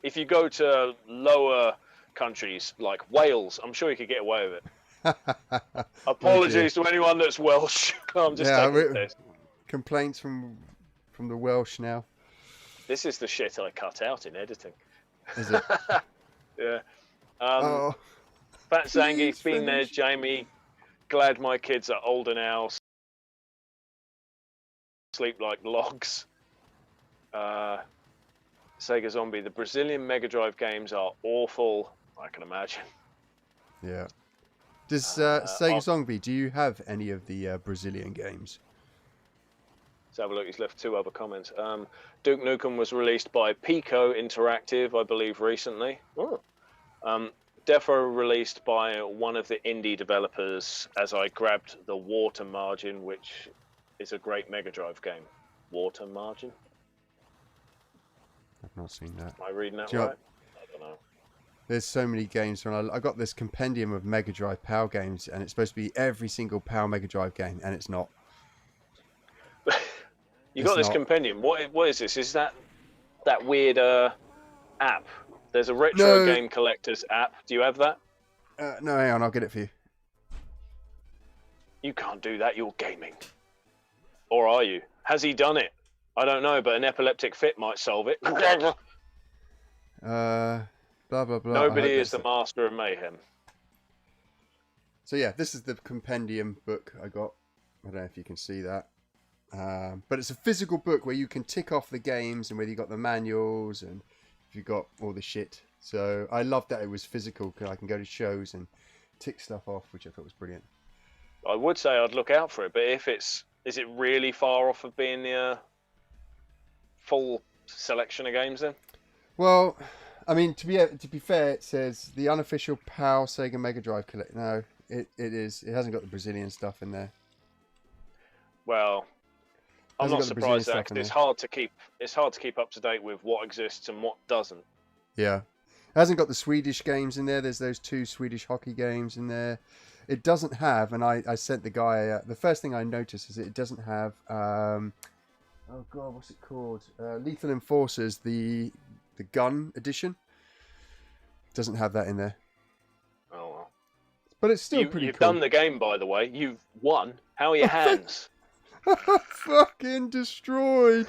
If you go to lower countries like Wales, I'm sure you could get away with it. Apologies to anyone that's Welsh. I'm just taking this. Complaints from the Welsh now. This is the shit I cut out in editing. Is it? Yeah. Fat Zangi's been there, Jamie. Glad my kids are older now. Sleep like logs. Sega Zombie. The Brazilian Mega Drive games are awful. I can imagine. Yeah. Does Sega Zombie, do you have any of the Brazilian games? Let's have a look. He's left 2 other comments. Duke Nukem was released by Pico Interactive, I believe, recently. Defo released by one of the indie developers as I grabbed the Water Margin, which is a great Mega Drive game. Water Margin? I've not seen that. Am I reading that right? I don't know. There's so many games. I got this compendium of Mega Drive PAL games, and it's supposed to be every single PAL Mega Drive game, and it's not. You got this compendium. What is this? Is that weird app? There's a retro game collectors app. Do you have that? No, hang on. I'll get it for you. You can't do that. You're gaming. Or are you? Has he done it? I don't know, but an epileptic fit might solve it. Blah, blah, blah. Nobody is the master of mayhem. So yeah, this is the compendium book I got. I don't know if you can see that. But it's a physical book where you can tick off the games and whether you got the manuals and if you got all the shit. So I love that it was physical because I can go to shows and tick stuff off, which I thought was brilliant. I would say I'd look out for it, but is it really far off of being the full selection of games then? Well, I mean, to be fair, it says the unofficial PAL Sega Mega Drive collection. No, it is. It hasn't got the Brazilian stuff in there. Well, I'm not surprised that because it's hard to keep up to date with what exists and what doesn't. Yeah, it hasn't got the Swedish games in there. There's those 2 Swedish hockey games in there. It doesn't have, and I sent the guy. The first thing I noticed is it doesn't have. Oh god, what's it called? Lethal Enforcers, the gun edition. Doesn't have that in there. Oh well. But it's still pretty cool. You've done the game, by the way. You've won. How are your hands? Fucking destroyed.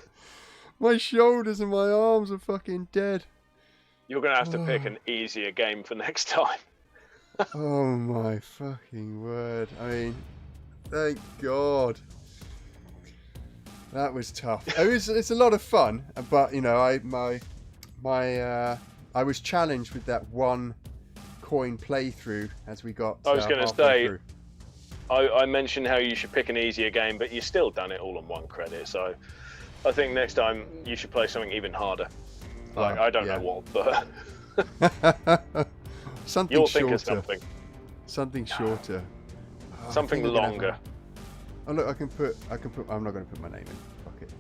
My shoulders and my arms are fucking dead. You're going to have to pick an easier game for next time. Oh my fucking word. I mean, thank God. That was tough. It's a lot of fun, but you know, I was challenged with that 1 coin playthrough as we got. I was going to say, through. I mentioned how you should pick an easier game, but you've still done it all on 1 credit. So I think next time you should play something even harder. Like I don't know what, but something you'll shorter. Think of something. Something shorter. Something longer. Oh look, I can put. I'm not going to put my name in. Fuck it.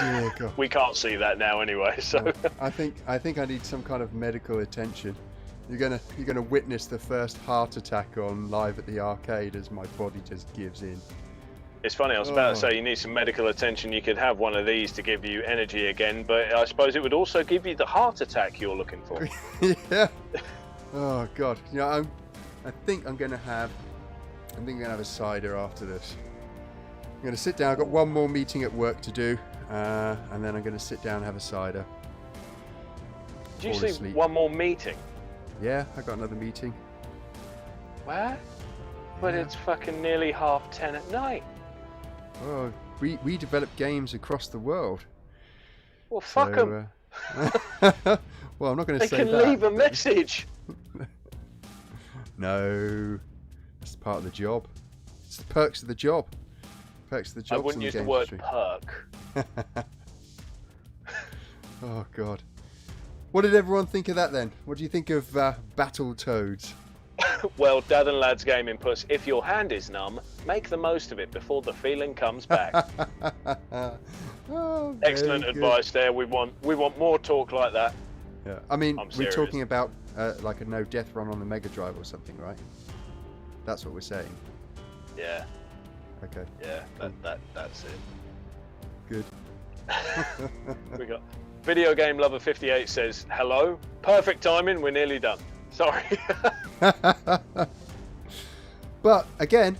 Dear God. We can't see that now anyway. So I think I need some kind of medical attention. You're gonna witness the first heart attack on live at the arcade as my body just gives in. It's funny, I was about to say you need some medical attention. You could have one of these to give you energy again, but I suppose it would also give you the heart attack you're looking for. Yeah. Oh God. You know, I think I'm gonna have a cider after this. I'm gonna sit down. I've got 1 more meeting at work to do, and then I'm gonna sit down and have a cider. Did you see 1 more meeting? Yeah, I got another meeting. Where? But it's fucking nearly 10:30 at night. Well, we develop games across the world. Well, fuck them. Well, I'm not going to They say can that. leave a message. No, that's part of the job. It's the perks of the job. Perks of the job. I wouldn't use the word perk. Oh God. What did everyone think of that then? What do you think of Battletoads? Well, Dad and Lad's Gaming puts, if your hand is numb, make the most of it before the feeling comes back. Oh, Excellent very good. advice there. We want more talk like that. Yeah, I mean, I'm we're serious. talking about like a no death run on the Mega Drive or something, right? That's what we're saying. Yeah, Okay, yeah, that's it. good. We got Video Game Lover 58 says, hello, perfect timing, we're nearly done. Sorry. But again,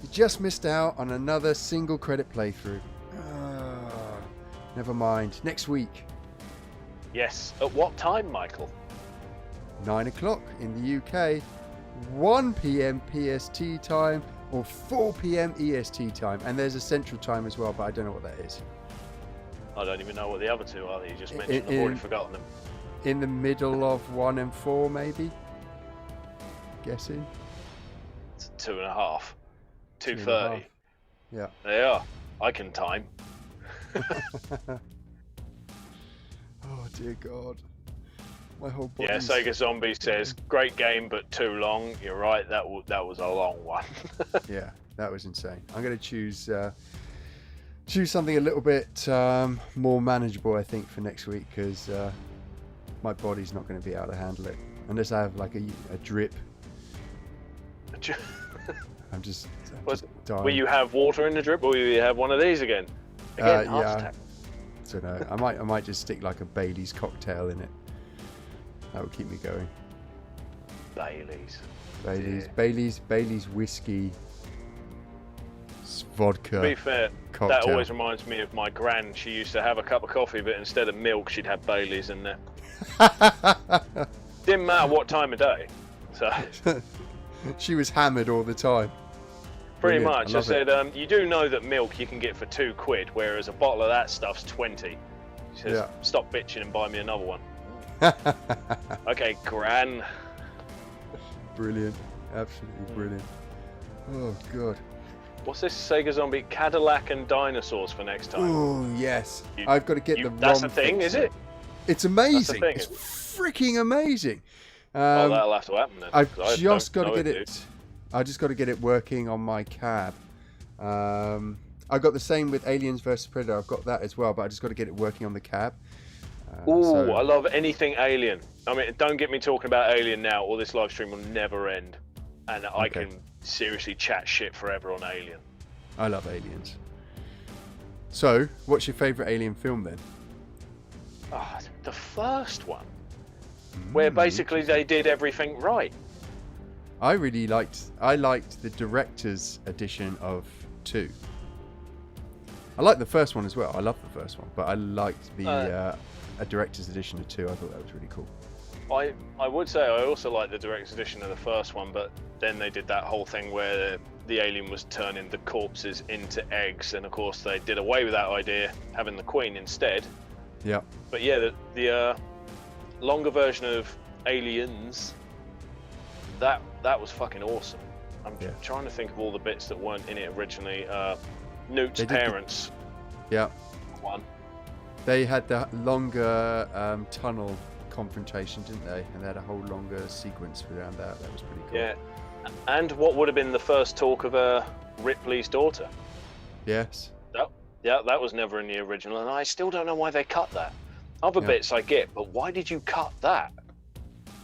you just missed out on another single credit playthrough. Ah, never mind. Next week, Yes, at what time, Michael? 9 o'clock in the UK, 1 p.m. PST time, or 4 p.m. EST time. And there's a central time as well, but I don't know what that is. I don't even know what the other two are that you just mentioned. I've already forgotten them. In the middle of 1 and 4, maybe? Guessing? It's 2.5. 2:30. 2.5. Yeah. They are. I can time. Oh dear God. My whole body. Yeah, Sega Zombie says, great game, but too long. You're right, that was a long one. Yeah, that was insane. I'm going to choose something a little bit more manageable, I think, for next week, because my body's not going to be able to handle it unless I have like a drip. I'm just dying. Will you have water in the drip, or will you have one of these again? Again, heart yeah. attack. So no, I might just stick like a Bailey's cocktail in it. That would keep me going. Bailey's whiskey, vodka. To be fair, cocktail. that always reminds me of my gran. She used to have a cup of coffee, but instead of milk, she'd have Bailey's in there. Didn't matter what time of day. So She was hammered all the time. pretty Brilliant. much, I I love said, you do know that milk you can get for £2, whereas a bottle of that stuff's 20. She says, Yeah. stop bitching and buy me another one. Okay, gran. Brilliant. Absolutely brilliant. Oh, God. What's this Sega Zombie? Cadillac and dinosaurs for next time. Oh, yes. I've got to get the ROM. That's a thing, is it? It's amazing. thing, It's freaking amazing. Well, that'll have to happen then. I've 'cause I just don't got to know get it. I just got to get it working on my cab. I got the same with Aliens vs Predator. I've got that as well, but I just got to get it working on the cab. Ooh, I love anything Alien. I mean, don't get me talking about Alien now, or this live stream will never end. And I Okay. can seriously chat shit forever on Alien. I love Aliens. So, what's your favourite Alien film then? Ah, the first one, where basically they did everything right. I liked the director's edition of 2. I liked the first one as well. I loved the first one, but I liked the a director's edition of 2. I thought that was really cool. I would say I also like the director's edition of the first one, but then they did that whole thing where the alien was turning the corpses into eggs, and of course they did away with that idea, having the Queen instead. Yeah. But yeah, the longer version of Aliens, that was fucking awesome. I'm trying to think of all the bits that weren't in it originally. Newt's parents. Yeah. One. They had the longer tunnel confrontation, didn't they? And they had a whole longer sequence around that. That was pretty cool. Yeah. And what would have been the first talk of Ripley's daughter? Yes. That was never in the original, and I still don't know why they cut that. Other bits I get, but why did you cut that?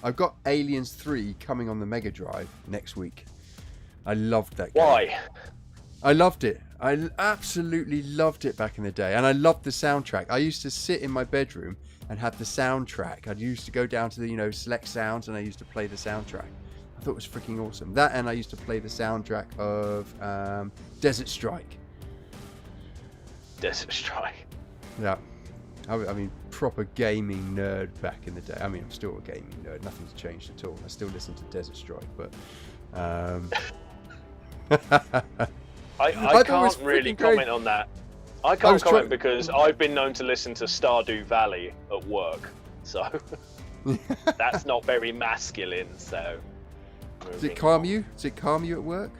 I've got Aliens 3 coming on the Mega Drive next week. I loved that game. Why? I loved it. I absolutely loved it back in the day, and I loved the soundtrack. I used to sit in my bedroom and have the soundtrack. I used to go down to the select sounds, and I used to play the soundtrack. I thought it was freaking awesome. That, and I used to play the soundtrack of Desert Strike. Desert Strike. Yeah. I mean, proper gaming nerd back in the day. I mean, I'm still a gaming nerd. Nothing's changed at all. I still listen to Desert Strike, but I can't really comment on that. I can't comment because I've been known to listen to Stardew Valley at work, so that's not very masculine. So does it calm you? Does it calm you at work?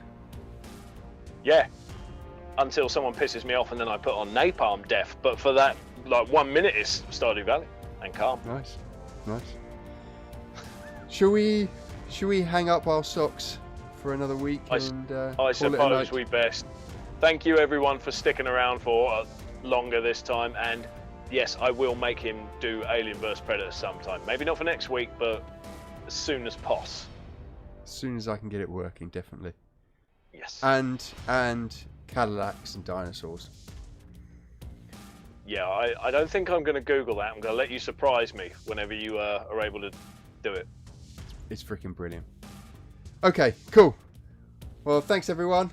Yeah, until someone pisses me off and then I put on Napalm Death. But for that, like 1 minute is Stardew Valley and calm. Nice. Shall we hang up our socks for another week? I suppose we best. Thank you everyone for sticking around for longer this time, and yes, I will make him do Alien vs Predator sometime. Maybe not for next week, but as soon as poss. As soon as I can get it working, definitely. Yes. And Cadillacs and dinosaurs. Yeah, I don't think I'm going to Google that. I'm going to let you surprise me whenever you are able to do it. It's freaking brilliant. Okay, cool. Well, thanks everyone.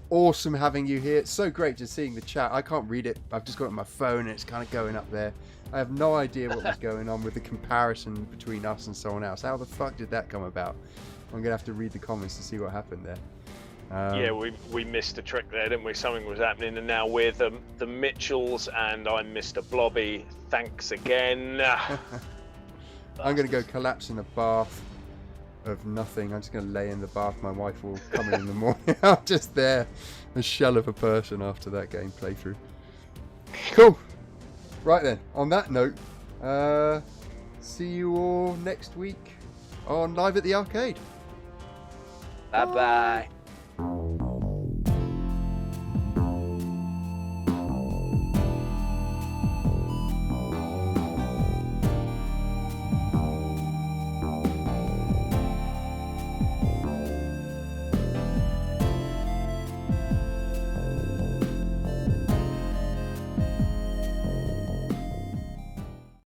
Awesome having you here. It's so great just seeing the chat. I can't read it. I've just got it on my phone and it's kind of going up there. I have no idea what was going on with the comparison between us and someone else. How the fuck did that come about? I'm going to have to read the comments to see what happened there. Yeah, we missed a trick there, didn't we? Something was happening, and now we're the Mitchells, and I'm Mr. Blobby. Thanks again. I'm going to go collapse in a bath of nothing. I'm just going to lay in the bath. My wife will come in the morning. I'm just there, a shell of a person after that game playthrough. Cool. Right then, on that note, see you all next week on Live at the Arcade. Bye-bye.